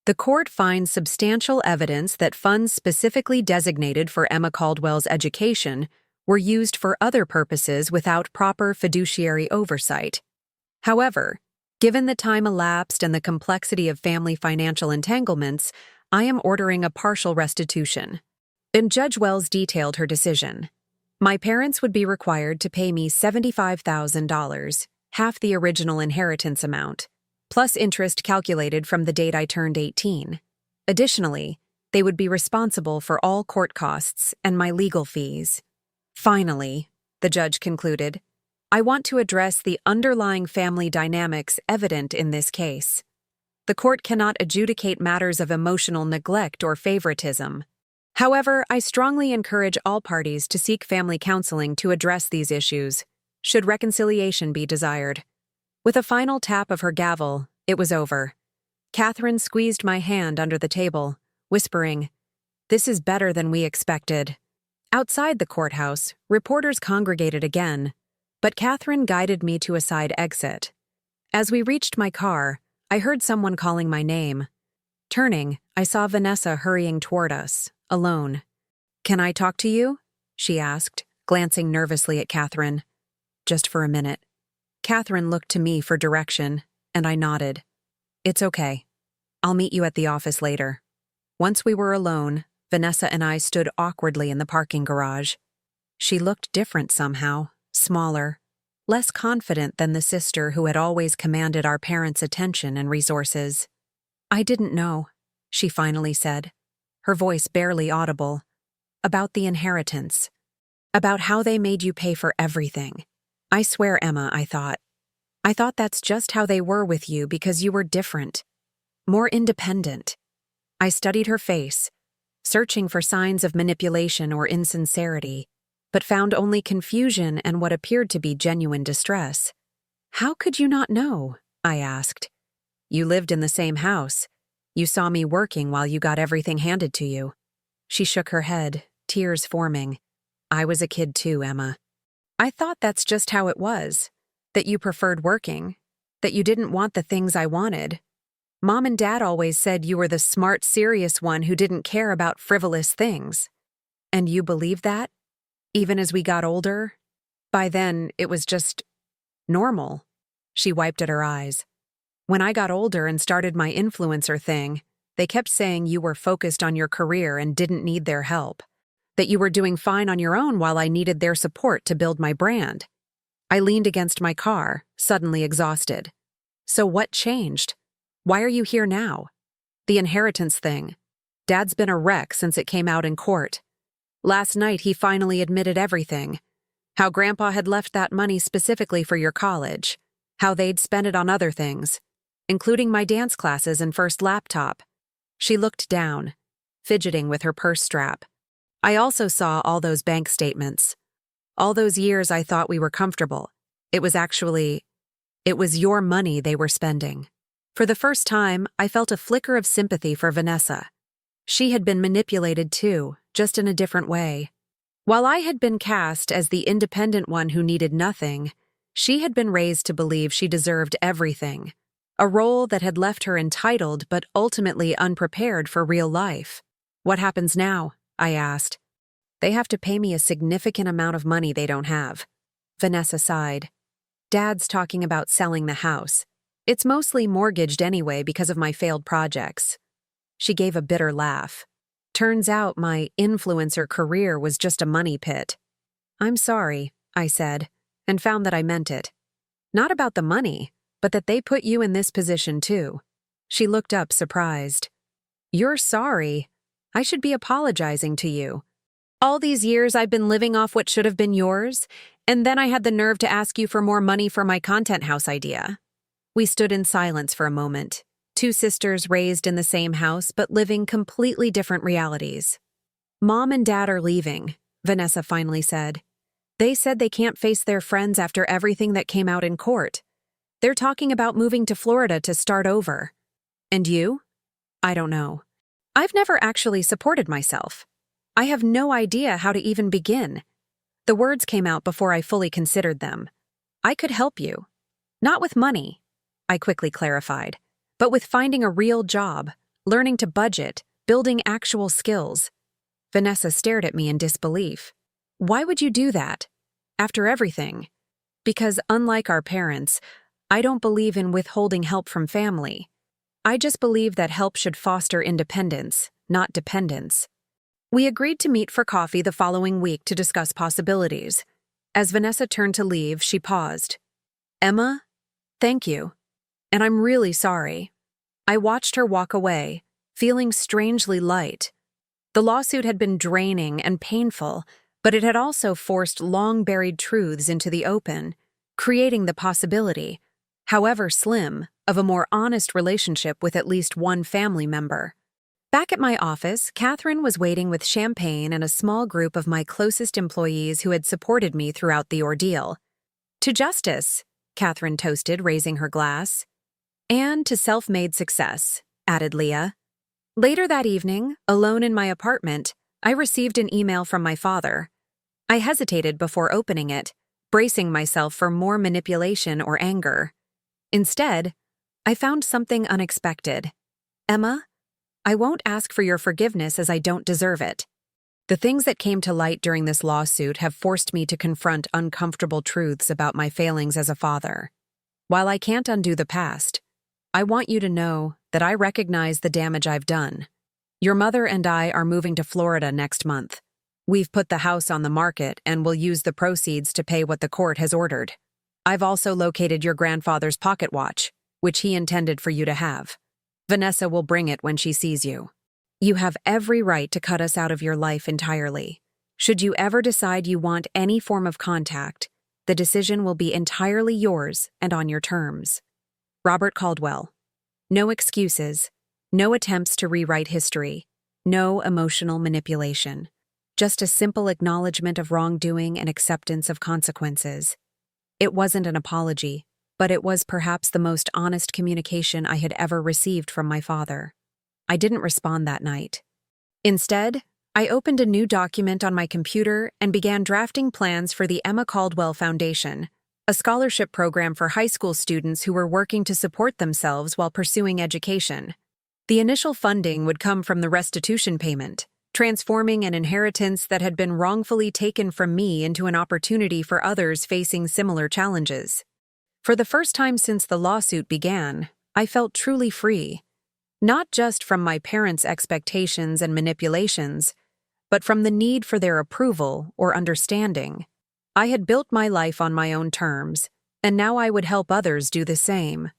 Speaker 1: the court finds substantial evidence that funds specifically designated for Emma Caldwell's education were used for other purposes without proper fiduciary oversight. However, given the time elapsed and the complexity of family financial entanglements, I am ordering a partial restitution. And Judge Wells detailed her decision. My parents would be required to pay me $75,000, half the original inheritance amount, plus interest calculated from the date I turned 18. Additionally, they would be responsible for all court costs and my legal fees. Finally, the judge concluded, I want to address the underlying family dynamics evident in this case. The court cannot adjudicate matters of emotional neglect or favoritism. However, I strongly encourage all parties to seek family counseling to address these issues, should reconciliation be desired. With a final tap of her gavel, it was over. Catherine squeezed my hand under the table, whispering, "This is better than we expected." Outside the courthouse, reporters congregated again, but Catherine guided me to a side exit. As we reached my car, I heard someone calling my name. Turning, I saw Vanessa hurrying toward us, alone. "Can I talk to you?" she asked, glancing nervously at Catherine. "Just for a minute." Catherine looked to me for direction, and I nodded. "It's okay. I'll meet you at the office later." Once we were alone, Vanessa and I stood awkwardly in the parking garage. She looked different somehow, smaller, less confident than the sister who had always commanded our parents' attention and resources. "I didn't know," she finally said, her voice barely audible. "About the inheritance. About how they made you pay for everything. I swear, Emma, I thought that's just how they were with you because you were different. More independent." I studied her face, searching for signs of manipulation or insincerity, but found only confusion and what appeared to be genuine distress. "How could you not know?" I asked. "You lived in the same house. You saw me working while you got everything handed to you." She shook her head, tears forming. "I was a kid too, Emma. I thought that's just how it was, that you preferred working, that you didn't want the things I wanted. Mom and Dad always said you were the smart, serious one who didn't care about frivolous things. And you believed that? Even as we got older? By then, it was just normal." She wiped at her eyes. "When I got older and started my influencer thing, they kept saying you were focused on your career and didn't need their help. That you were doing fine on your own while I needed their support to build my brand." I leaned against my car, suddenly exhausted. "So what changed? Why are you here now?" "The inheritance thing. Dad's been a wreck since it came out in court. Last night he finally admitted everything. How Grandpa had left that money specifically for your college. How they'd spent it on other things, including my dance classes and first laptop." She looked down, fidgeting with her purse strap. "I also saw all those bank statements. All those years I thought we were comfortable. It was your money they were spending." For the first time, I felt a flicker of sympathy for Vanessa. She had been manipulated too, just in a different way. While I had been cast as the independent one who needed nothing, she had been raised to believe she deserved everything, a role that had left her entitled but ultimately unprepared for real life. "What happens now?" I asked. "They have to pay me a significant amount of money they don't have." Vanessa sighed. "Dad's talking about selling the house. It's mostly mortgaged anyway because of my failed projects." She gave a bitter laugh. "Turns out my influencer career was just a money pit." "I'm sorry," I said, and found that I meant it. "Not about the money, but that they put you in this position too." She looked up surprised. "You're sorry? I should be apologizing to you. All these years I've been living off what should have been yours, and then I had the nerve to ask you for more money for my content house idea." We stood in silence for a moment, two sisters raised in the same house but living completely different realities. "Mom and Dad are leaving," Vanessa finally said. "They said they can't face their friends after everything that came out in court. They're talking about moving to Florida to start over." "And you?" "I don't know. I've never actually supported myself. I have no idea how to even begin." The words came out before I fully considered them. "I could help you. Not with money," I quickly clarified, "but with finding a real job, learning to budget, building actual skills." Vanessa stared at me in disbelief. "Why would you do that? After everything?" "Because unlike our parents, I don't believe in withholding help from family. I just believe that help should foster independence, not dependence." We agreed to meet for coffee the following week to discuss possibilities. As Vanessa turned to leave, she paused. "Emma, thank you. And I'm really sorry." I watched her walk away, feeling strangely light. The lawsuit had been draining and painful, but it had also forced long-buried truths into the open, creating the possibility, however slim, of a more honest relationship with at least one family member. Back at my office, Catherine was waiting with champagne and a small group of my closest employees who had supported me throughout the ordeal. "To justice," Catherine toasted, raising her glass. "And to self-made success," added Leah. Later that evening, alone in my apartment, I received an email from my father. I hesitated before opening it, bracing myself for more manipulation or anger. Instead, I found something unexpected. "Emma, I won't ask for your forgiveness as I don't deserve it. The things that came to light during this lawsuit have forced me to confront uncomfortable truths about my failings as a father. While I can't undo the past, I want you to know that I recognize the damage I've done. Your mother and I are moving to Florida next month. We've put the house on the market and will use the proceeds to pay what the court has ordered. I've also located your grandfather's pocket watch, which he intended for you to have. Vanessa will bring it when she sees you. You have every right to cut us out of your life entirely. Should you ever decide you want any form of contact, the decision will be entirely yours and on your terms. Robert Caldwell. No excuses, no attempts to rewrite history, no emotional manipulation. Just a simple acknowledgement of wrongdoing and acceptance of consequences. It wasn't an apology, but it was perhaps the most honest communication I had ever received from my father. I didn't respond that night. Instead, I opened a new document on my computer and began drafting plans for the Emma Caldwell Foundation, a scholarship program for high school students who were working to support themselves while pursuing education. The initial funding would come from the restitution payment, transforming an inheritance that had been wrongfully taken from me into an opportunity for others facing similar challenges. For the first time since the lawsuit began, I felt truly free. Not just from my parents' expectations and manipulations, but from the need for their approval or understanding. I had built my life on my own terms, and now I would help others do the same.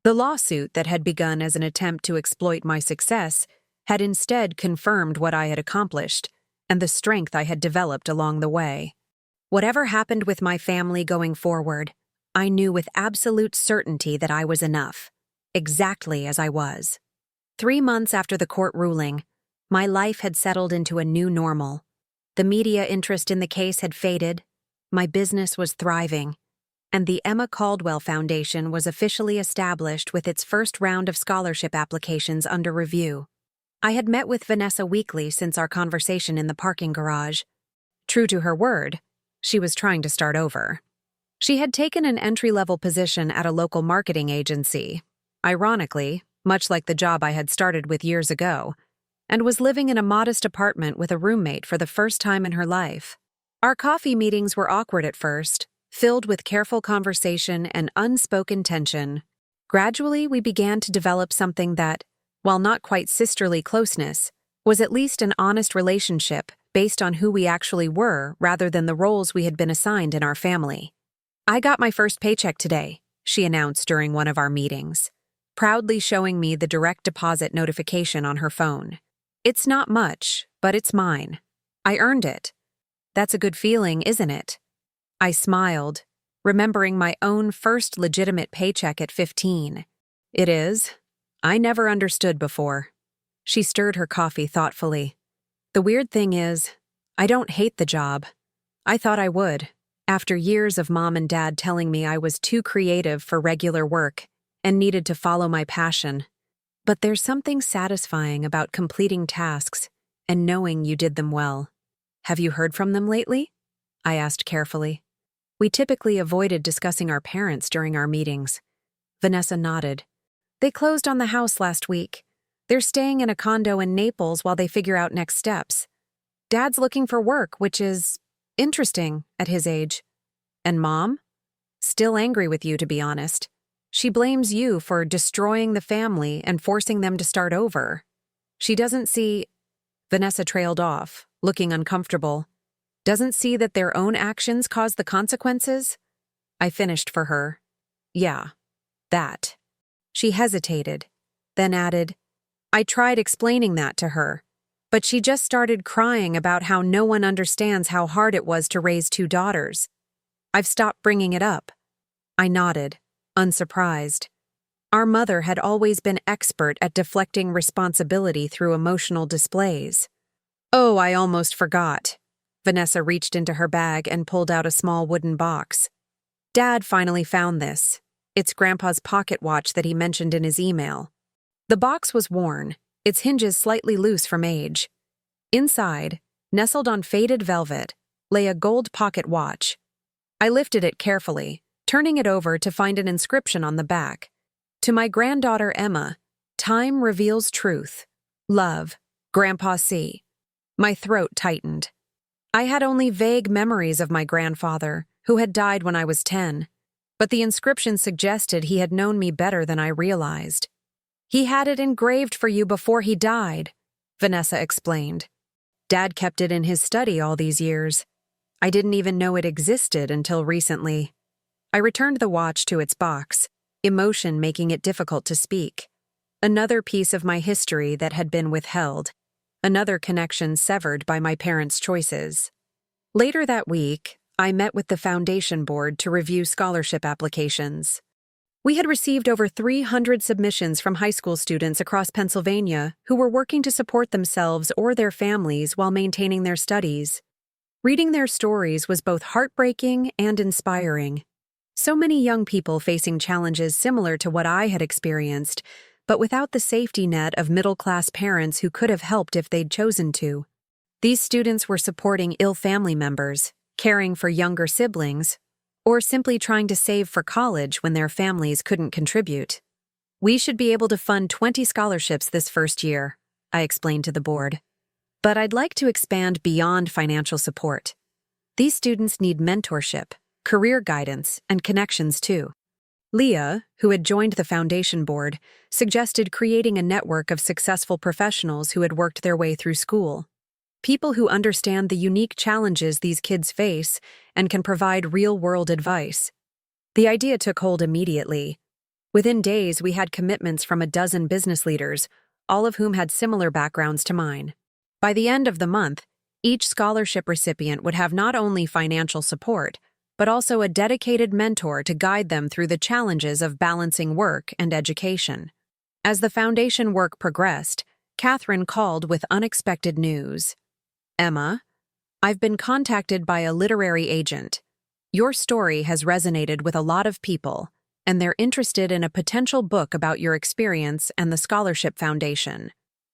Speaker 1: The lawsuit that had begun as an attempt to exploit my success had instead confirmed what I had accomplished and the strength I had developed along the way. Whatever happened with my family going forward, I knew with absolute certainty that I was enough, exactly as I was. 3 months after the court ruling, my life had settled into a new normal. The media interest in the case had faded, my business was thriving, and the Emma Caldwell Foundation was officially established with its first round of scholarship applications under review. I had met with Vanessa weekly since our conversation in the parking garage. True to her word, she was trying to start over. She had taken an entry-level position at a local marketing agency, ironically, much like the job I had started with years ago, and was living in a modest apartment with a roommate for the first time in her life. Our coffee meetings were awkward at first, filled with careful conversation and unspoken tension. Gradually, we began to develop something that, while not quite sisterly closeness, was at least an honest relationship based on who we actually were rather than the roles we had been assigned in our family. "I got my first paycheck today," she announced during one of our meetings, proudly showing me the direct deposit notification on her phone. "It's not much, but it's mine. I earned it. That's a good feeling, isn't it?" I smiled, remembering my own first legitimate paycheck at 15. "It is. I never understood before." She stirred her coffee thoughtfully. "The weird thing is, I don't hate the job. I thought I would, after years of Mom and Dad telling me I was too creative for regular work and needed to follow my passion. But there's something satisfying about completing tasks and knowing you did them well. Have you heard from them lately?" I asked carefully. We typically avoided discussing our parents during our meetings. Vanessa nodded. "They closed on the house last week. They're staying in a condo in Naples while they figure out next steps. Dad's looking for work, which is interesting at his age. And Mom? Still angry with you, to be honest. She blames you for destroying the family and forcing them to start over. She doesn't see—" Vanessa trailed off, looking uncomfortable. "Doesn't see that their own actions cause the consequences?" I finished for her. "Yeah, that." She hesitated, then added, "I tried explaining that to her, but she just started crying about how no one understands how hard it was to raise 2 daughters. I've stopped bringing it up." I nodded, unsurprised. Our mother had always been expert at deflecting responsibility through emotional displays. "Oh, I almost forgot." Vanessa reached into her bag and pulled out a small wooden box. "Dad finally found this. It's Grandpa's pocket watch that he mentioned in his email." The box was worn, its hinges slightly loose from age. Inside, nestled on faded velvet, lay a gold pocket watch. I lifted it carefully, turning it over to find an inscription on the back. "To my granddaughter Emma, time reveals truth. Love, Grandpa C. My throat tightened. I had only vague memories of my grandfather, who had died when I was 10, but the inscription suggested he had known me better than I realized. He had it engraved for you before he died, Vanessa explained. Dad kept it in his study all these years. I didn't even know it existed until recently. I returned the watch to its box, emotion making it difficult to speak. Another piece of my history that had been withheld. Another connection severed by my parents' choices. Later that week, I met with the foundation board to review scholarship applications. We had received over 300 submissions from high school students across Pennsylvania who were working to support themselves or their families while maintaining their studies. Reading their stories was both heartbreaking and inspiring. So many young people facing challenges similar to what I had experienced, but without the safety net of middle-class parents who could have helped if they'd chosen to. These students were supporting ill family members, caring for younger siblings, or simply trying to save for college when their families couldn't contribute. We should be able to fund 20 scholarships this first year, I explained to the board. But I'd like to expand beyond financial support. These students need mentorship, career guidance, and connections too. Leah, who had joined the foundation board, suggested creating a network of successful professionals who had worked their way through school. People who understand the unique challenges these kids face and can provide real-world advice. The idea took hold immediately. Within days, we had commitments from a dozen business leaders, all of whom had similar backgrounds to mine. By the end of the month, each scholarship recipient would have not only financial support, but also a dedicated mentor to guide them through the challenges of balancing work and education. As the foundation work progressed, Catherine called with unexpected news. Emma, I've been contacted by a literary agent. Your story has resonated with a lot of people, and they're interested in a potential book about your experience and the Scholarship Foundation.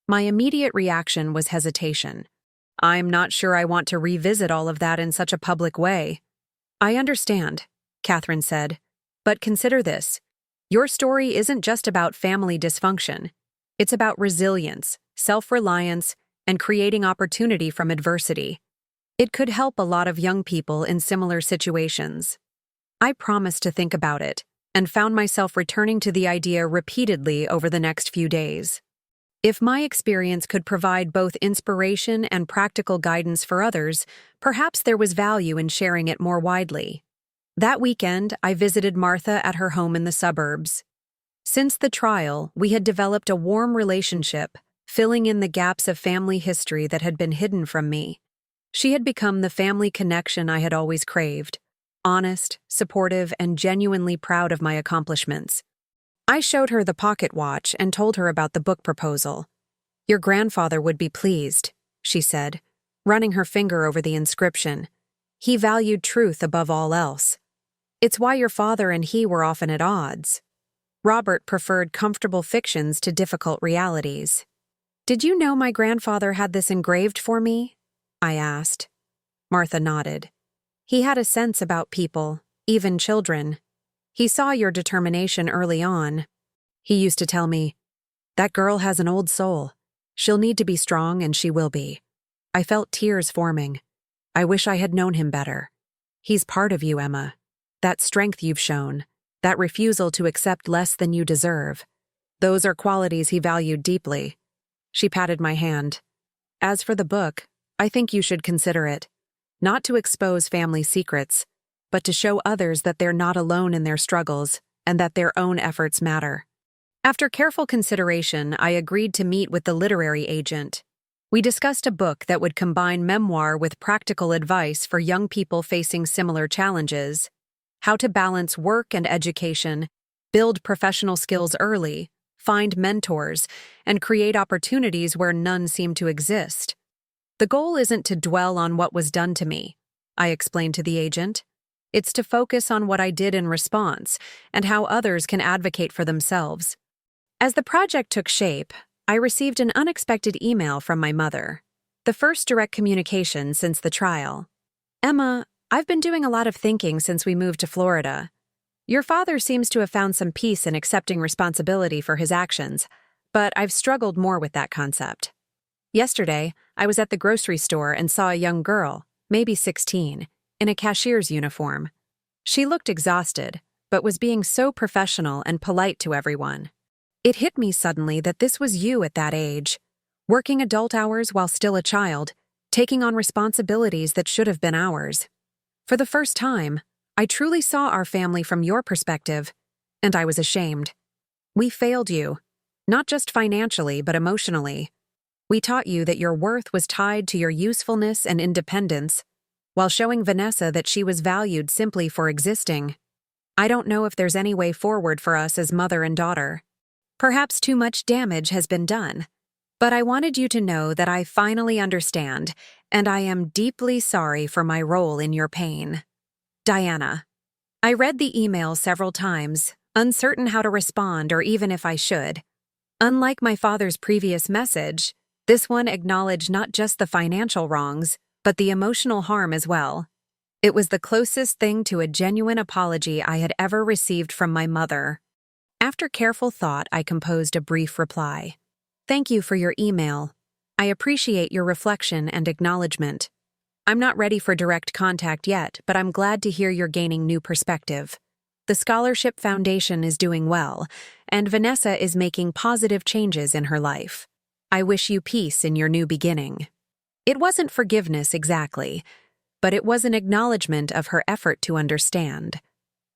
Speaker 1: My immediate reaction was hesitation. I'm not sure I want to revisit all of that in such a public way. I understand, Catherine said, but consider this. Your story isn't just about family dysfunction. It's about resilience, self-reliance, and creating opportunity from adversity. It could help a lot of young people in similar situations. I promised to think about it, and found myself returning to the idea repeatedly over the next few days. If my experience could provide both inspiration and practical guidance for others, perhaps there was value in sharing it more widely. That weekend, I visited Martha at her home in the suburbs. Since the trial, we had developed a warm relationship, filling in the gaps of family history that had been hidden from me. She had become the family connection I had always craved, honest, supportive, and genuinely proud of my accomplishments. I showed her the pocket watch and told her about the book proposal. Your grandfather would be pleased, she said, running her finger over the inscription. He valued truth above all else. It's why your father and he were often at odds. Robert preferred comfortable fictions to difficult realities. Did you know my grandfather had this engraved for me? I asked. Martha nodded. He had a sense about people, even children. He saw your determination early on. He used to tell me, that girl has an old soul. She'll need to be strong, and she will be. I felt tears forming. I wish I had known him better. He's part of you, Emma. That strength you've shown, that refusal to accept less than you deserve. Those are qualities he valued deeply. She patted my hand. As for the book, I think you should consider it. Not to expose family secrets, but to show others that they're not alone in their struggles and that their own efforts matter. After careful consideration, I agreed to meet with the literary agent. We discussed a book that would combine memoir with practical advice for young people facing similar challenges, how to balance work and education, build professional skills early, find mentors, and create opportunities where none seem to exist. The goal isn't to dwell on what was done to me, I explained to the agent. It's to focus on what I did in response and how others can advocate for themselves. As the project took shape, I received an unexpected email from my mother, the first direct communication since the trial. Emma, I've been doing a lot of thinking since we moved to Florida. Your father seems to have found some peace in accepting responsibility for his actions, but I've struggled more with that concept. Yesterday, I was at the grocery store and saw a young girl, maybe 16, in a cashier's uniform. She looked exhausted, but was being so professional and polite to everyone. It hit me suddenly that this was you at that age, working adult hours while still a child, taking on responsibilities that should have been ours. For the first time, I truly saw our family from your perspective, and I was ashamed. We failed you, not just financially but emotionally. We taught you that your worth was tied to your usefulness and independence, while showing Vanessa that she was valued simply for existing. I don't know if there's any way forward for us as mother and daughter. Perhaps too much damage has been done. But I wanted you to know that I finally understand, and I am deeply sorry for my role in your pain. Diana. I read the email several times, uncertain how to respond or even if I should. Unlike my father's previous message, this one acknowledged not just the financial wrongs, but the emotional harm as well. It was the closest thing to a genuine apology I had ever received from my mother. After careful thought, I composed a brief reply. Thank you for your email. I appreciate your reflection and acknowledgement. I'm not ready for direct contact yet, but I'm glad to hear you're gaining new perspective. The Scholarship Foundation is doing well, and Vanessa is making positive changes in her life. I wish you peace in your new beginning. It wasn't forgiveness exactly, but it was an acknowledgement of her effort to understand.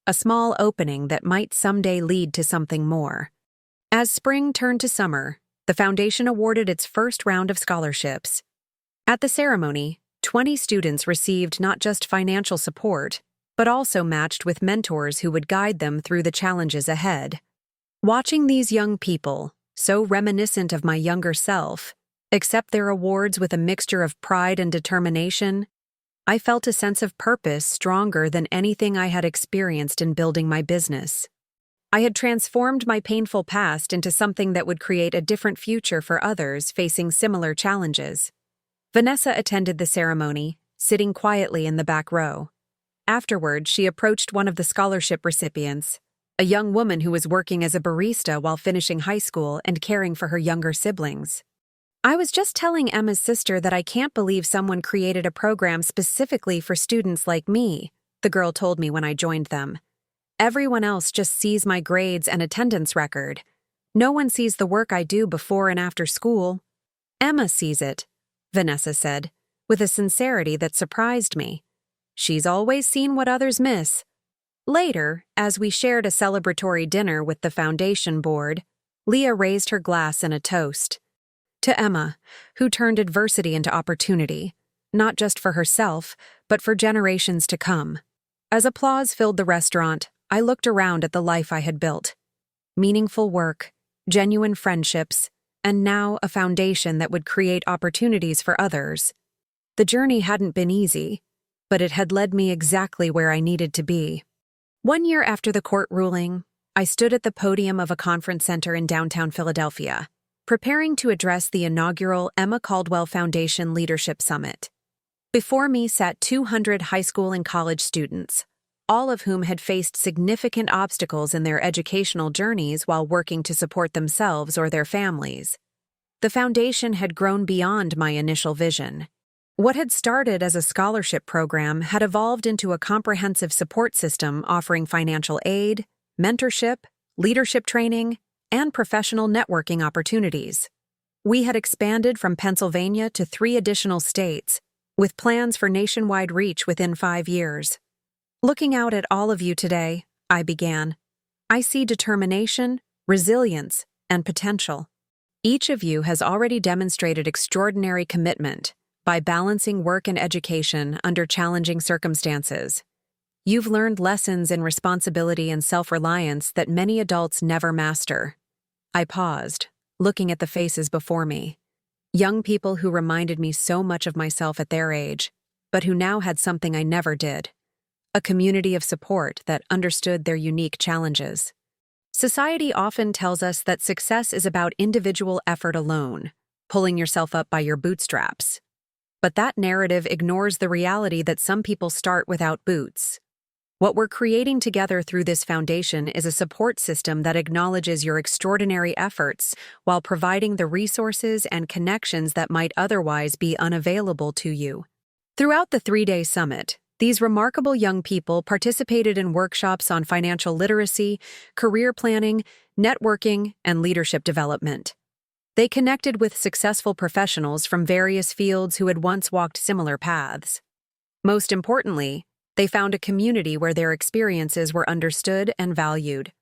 Speaker 1: A small opening that might someday lead to something more. As spring turned to summer, the foundation awarded its first round of scholarships. At the ceremony, 20 students received not just financial support, but also matched with mentors who would guide them through the challenges ahead. Watching these young people, so reminiscent of my younger self, accept their awards with a mixture of pride and determination, I felt a sense of purpose stronger than anything I had experienced in building my business. I had transformed my painful past into something that would create a different future for others facing similar challenges. Vanessa attended the ceremony, sitting quietly in the back row. Afterward, she approached one of the scholarship recipients, a young woman who was working as a barista while finishing high school and caring for her younger siblings. I was just telling Emma's sister that I can't believe someone created a program specifically for students like me, the girl told me when I joined them. Everyone else just sees my grades and attendance record. No one sees the work I do before and after school. Emma sees it, Vanessa said, with a sincerity that surprised me. She's always seen what others miss. Later, as we shared a celebratory dinner with the foundation board, Leah raised her glass in a toast. To Emma, who turned adversity into opportunity, not just for herself, but for generations to come. As applause filled the restaurant, I looked around at the life I had built. Meaningful work, genuine friendships, and now a foundation that would create opportunities for others. The journey hadn't been easy, but it had led me exactly where I needed to be. 1 year after the court ruling, I stood at the podium of a conference center in downtown Philadelphia, preparing to address the inaugural Emma Caldwell Foundation Leadership Summit. Before me sat 200 high school and college students, all of whom had faced significant obstacles in their educational journeys while working to support themselves or their families. The foundation had grown beyond my initial vision. What had started as a scholarship program had evolved into a comprehensive support system offering financial aid, mentorship, leadership training, and professional networking opportunities. We had expanded from Pennsylvania to 3 additional states, with plans for nationwide reach within 5 years. Looking out at all of you today, I began, I see determination, resilience, and potential. Each of you has already demonstrated extraordinary commitment by balancing work and education under challenging circumstances. You've learned lessons in responsibility and self-reliance that many adults never master. I paused, looking at the faces before me. Young people who reminded me so much of myself at their age, but who now had something I never did. A community of support that understood their unique challenges. Society often tells us that success is about individual effort alone, pulling yourself up by your bootstraps. But that narrative ignores the reality that some people start without boots. What we're creating together through this foundation is a support system that acknowledges your extraordinary efforts while providing the resources and connections that might otherwise be unavailable to you. Throughout the 3-day summit, these remarkable young people participated in workshops on financial literacy, career planning, networking, and leadership development. They connected with successful professionals from various fields who had once walked similar paths. Most importantly, they found a community where their experiences were understood and valued.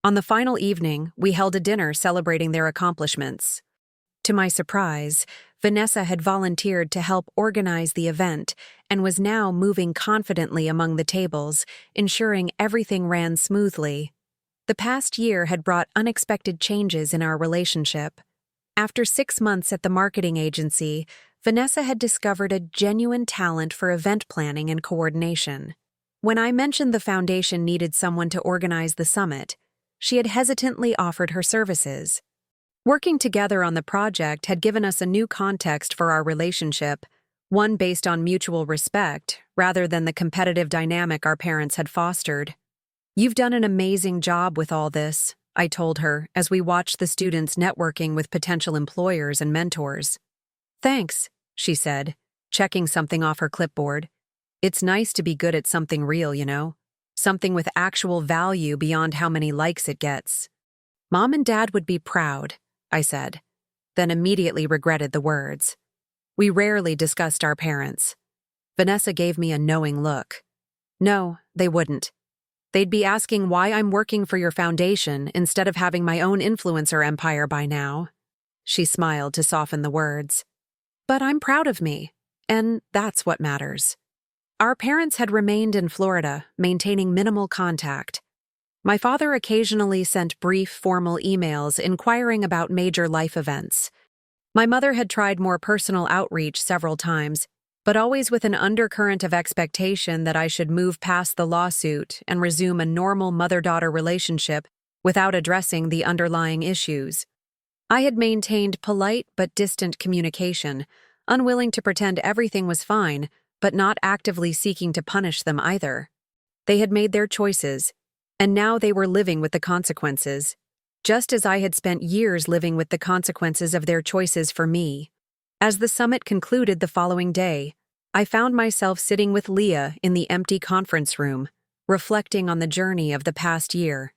Speaker 1: On the final evening, we held a dinner celebrating their accomplishments. To my surprise, Vanessa had volunteered to help organize the event and was now moving confidently among the tables, ensuring everything ran smoothly. The past year had brought unexpected changes in our relationship. After 6 months at the marketing agency, Vanessa had discovered a genuine talent for event planning and coordination. When I mentioned the foundation needed someone to organize the summit, she had hesitantly offered her services. Working together on the project had given us a new context for our relationship, one based on mutual respect rather than the competitive dynamic our parents had fostered. "You've done an amazing job with all this," I told her as we watched the students networking with potential employers and mentors. "Thanks," she said, checking something off her clipboard. "It's nice to be good at something real, you know? Something with actual value beyond how many likes it gets." "Mom and Dad would be proud," I said, then immediately regretted the words. We rarely discussed our parents. Vanessa gave me a knowing look. "No, they wouldn't. They'd be asking why I'm working for your foundation instead of having my own influencer empire by now." She smiled to soften the words. "But I'm proud of me, and that's what matters." Our parents had remained in Florida, maintaining minimal contact. My father occasionally sent brief, formal emails inquiring about major life events. My mother had tried more personal outreach several times, but always with an undercurrent of expectation that I should move past the lawsuit and resume a normal mother-daughter relationship without addressing the underlying issues. I had maintained polite but distant communication, unwilling to pretend everything was fine, but not actively seeking to punish them either. They had made their choices, and now they were living with the consequences, just as I had spent years living with the consequences of their choices for me. As the summit concluded the following day, I found myself sitting with Leah in the empty conference room, reflecting on the journey of the past year.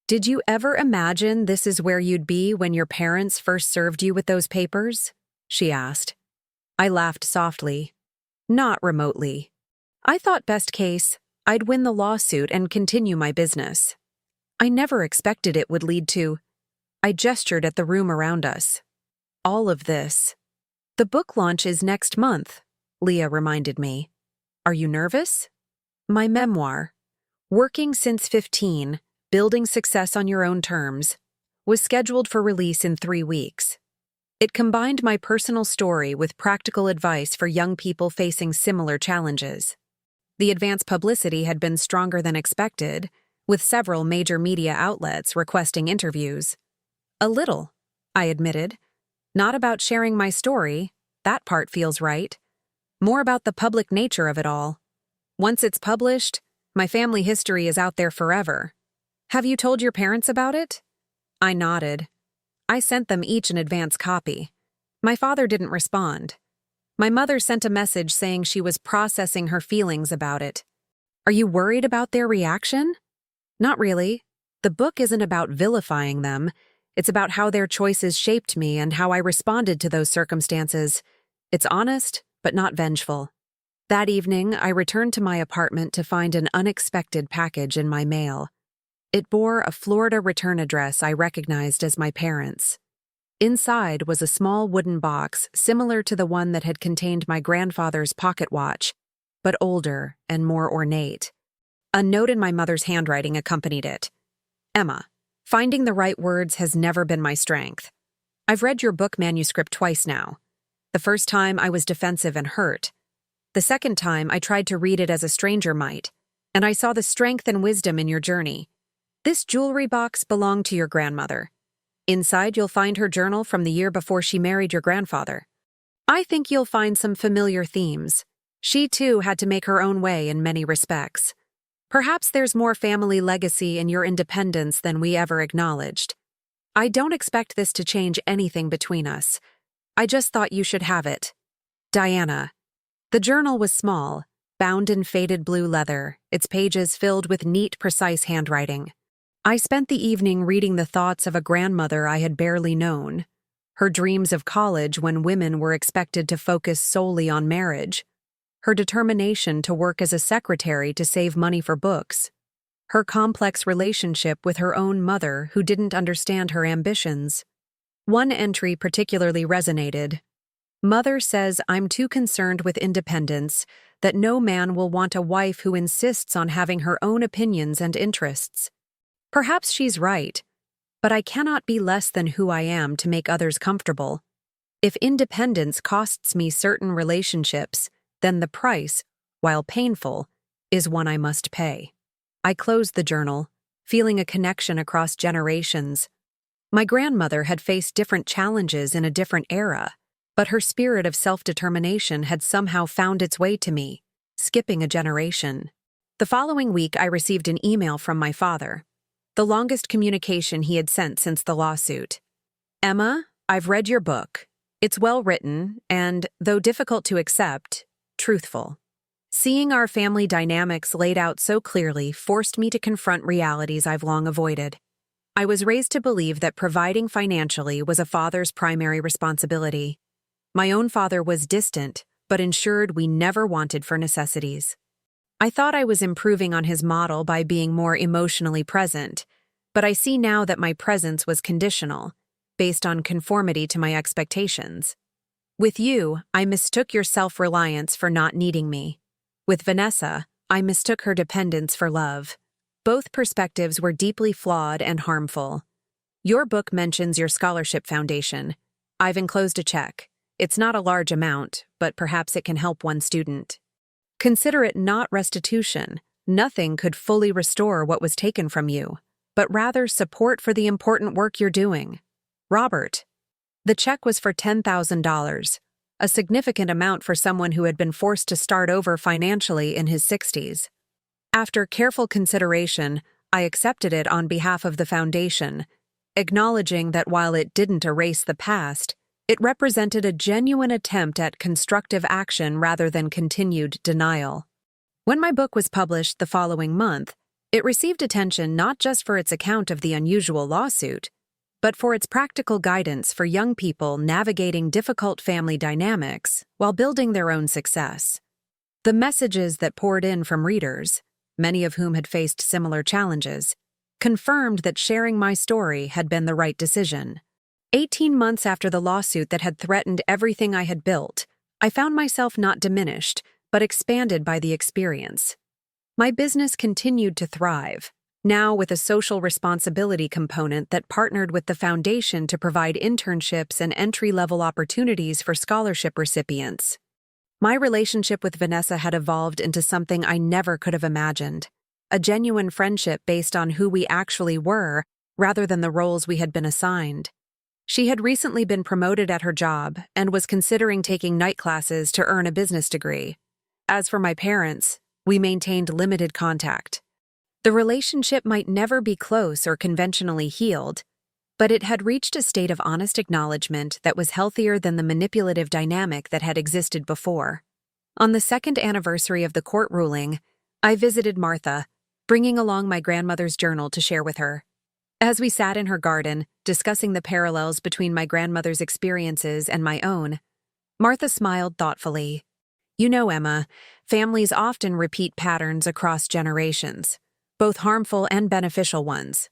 Speaker 1: "Did you ever imagine this is where you'd be when your parents first served you with those papers?" she asked. I laughed softly. "Not remotely. I thought best case, I'd win the lawsuit and continue my business. I never expected it would lead to—" I gestured at the room around us. "All of this." "The book launch is next month," Leah reminded me. "Are you nervous?" My memoir, Working Since 15, Building Success on Your Own Terms, was scheduled for release in 3 weeks. It combined my personal story with practical advice for young people facing similar challenges. The advance publicity had been stronger than expected, with several major media outlets requesting interviews. "A little," I admitted. "Not about sharing my story, that part feels right. More about the public nature of it all. Once it's published, my family history is out there forever. Have you told your parents about it?" I nodded. I sent them each an advance copy. My father didn't respond. My mother sent a message saying she was processing her feelings about it. "Are you worried about their reaction?" "Not really. The book isn't about vilifying them. It's about how their choices shaped me and how I responded to those circumstances. It's honest, but not vengeful." That evening, I returned to my apartment to find an unexpected package in my mail. It bore a Florida return address I recognized as my parents'. Inside was a small wooden box similar to the one that had contained my grandfather's pocket watch, but older and more ornate. A note in my mother's handwriting accompanied it. "Emma, finding the right words has never been my strength. I've read your book manuscript twice now. The first time I was defensive and hurt. The second time I tried to read it as a stranger might, and I saw the strength and wisdom in your journey. This jewelry box belonged to your grandmother. Inside you'll find her journal from the year before she married your grandfather. I think you'll find some familiar themes. She too had to make her own way in many respects. Perhaps there's more family legacy in your independence than we ever acknowledged. I don't expect this to change anything between us. I just thought you should have it. Diana. The journal was small, bound in faded blue leather, its pages filled with neat, precise handwriting. I spent the evening reading the thoughts of a grandmother I had barely known. Her dreams of college when women were expected to focus solely on marriage. Her determination to work as a secretary to save money for books. Her complex relationship with her own mother who didn't understand her ambitions. One entry particularly resonated. Mother says I'm too concerned with independence, that no man will want a wife who insists on having her own opinions and interests. Perhaps she's right, but I cannot be less than who I am to make others comfortable. If independence costs me certain relationships, then the price, while painful, is one I must pay. I closed the journal, feeling a connection across generations. My grandmother had faced different challenges in a different era, but her spirit of self-determination had somehow found its way to me, skipping a generation. The following week, I received an email from my father, the longest communication he had sent since the lawsuit. Emma, I've read your book. It's well written and, though difficult to accept, truthful. Seeing our family dynamics laid out so clearly forced me to confront realities I've long avoided. I was raised to believe that providing financially was a father's primary responsibility. My own father was distant, but ensured we never wanted for necessities. I thought I was improving on his model by being more emotionally present, but I see now that my presence was conditional, based on conformity to my expectations. With you, I mistook your self-reliance for not needing me. With Vanessa, I mistook her dependence for love. Both perspectives were deeply flawed and harmful. Your book mentions your scholarship foundation. I've enclosed a check. It's not a large amount, but perhaps it can help one student. Consider it not restitution. Nothing could fully restore what was taken from you, but rather support for the important work you're doing. Robert. The check was for $10,000, a significant amount for someone who had been forced to start over financially in his 60s. After careful consideration, I accepted it on behalf of the foundation, acknowledging that while it didn't erase the past, it represented a genuine attempt at constructive action rather than continued denial. When my book was published the following month, it received attention not just for its account of the unusual lawsuit, but for its practical guidance for young people navigating difficult family dynamics while building their own success. The messages that poured in from readers, many of whom had faced similar challenges, confirmed that sharing my story had been the right decision. 18 months after the lawsuit that had threatened everything I had built, I found myself not diminished, but expanded by the experience. My business continued to thrive, now with a social responsibility component that partnered with the foundation to provide internships and entry-level opportunities for scholarship recipients. My relationship with Vanessa had evolved into something I never could have imagined, a genuine friendship based on who we actually were rather than the roles we had been assigned. She had recently been promoted at her job and was considering taking night classes to earn a business degree. As for my parents, we maintained limited contact. The relationship might never be close or conventionally healed, but it had reached a state of honest acknowledgement that was healthier than the manipulative dynamic that had existed before. On the second anniversary of the court ruling, I visited Martha, bringing along my grandmother's journal to share with her. As we sat in her garden, discussing the parallels between my grandmother's experiences and my own, Martha smiled thoughtfully. You know, Emma, families often repeat patterns across generations, both harmful and beneficial ones.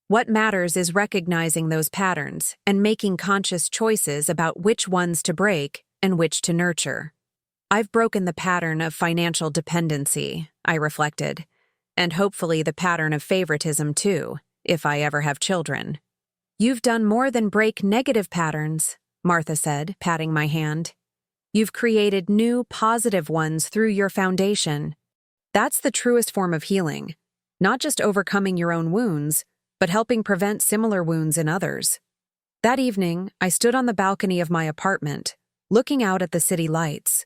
Speaker 1: What matters is recognizing those patterns and making conscious choices about which ones to break and which to nurture. I've broken the pattern of financial dependency, I reflected, and hopefully the pattern of favoritism too, if I ever have children. You've done more than break negative patterns, Martha said, patting my hand. You've created new, positive ones through your foundation. That's the truest form of healing, not just overcoming your own wounds, but helping prevent similar wounds in others. That evening, I stood on the balcony of my apartment, looking out at the city lights.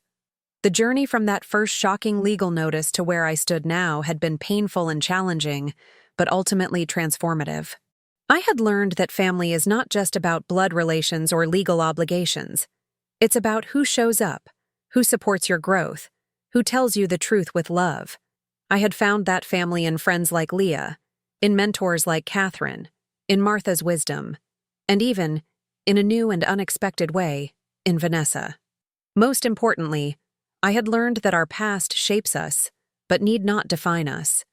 Speaker 1: The journey from that first shocking legal notice to where I stood now had been painful and challenging, but ultimately transformative. I had learned that family is not just about blood relations or legal obligations. It's about who shows up, who supports your growth, who tells you the truth with love. I had found that family in friends like Leah, in mentors like Catherine, in Martha's wisdom, and even, in a new and unexpected way, in Vanessa. Most importantly, I had learned that our past shapes us, but need not define us.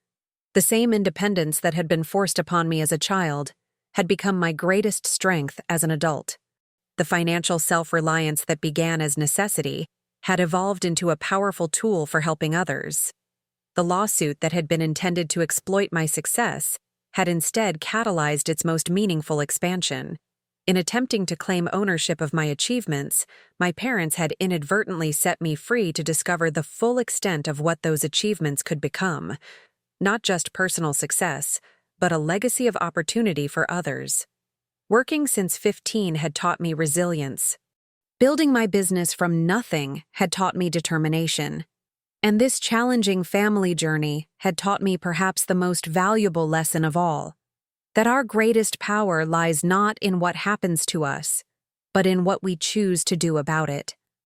Speaker 1: The same independence that had been forced upon me as a child had become my greatest strength as an adult. The financial self-reliance that began as necessity had evolved into a powerful tool for helping others. The lawsuit that had been intended to exploit my success had instead catalyzed its most meaningful expansion. In attempting to claim ownership of my achievements, my parents had inadvertently set me free to discover the full extent of what those achievements could become. Not just personal success, but a legacy of opportunity for others. Working since 15 had taught me resilience. Building my business from nothing had taught me determination. And this challenging family journey had taught me perhaps the most valuable lesson of all, that our greatest power lies not in what happens to us, but in what we choose to do about it.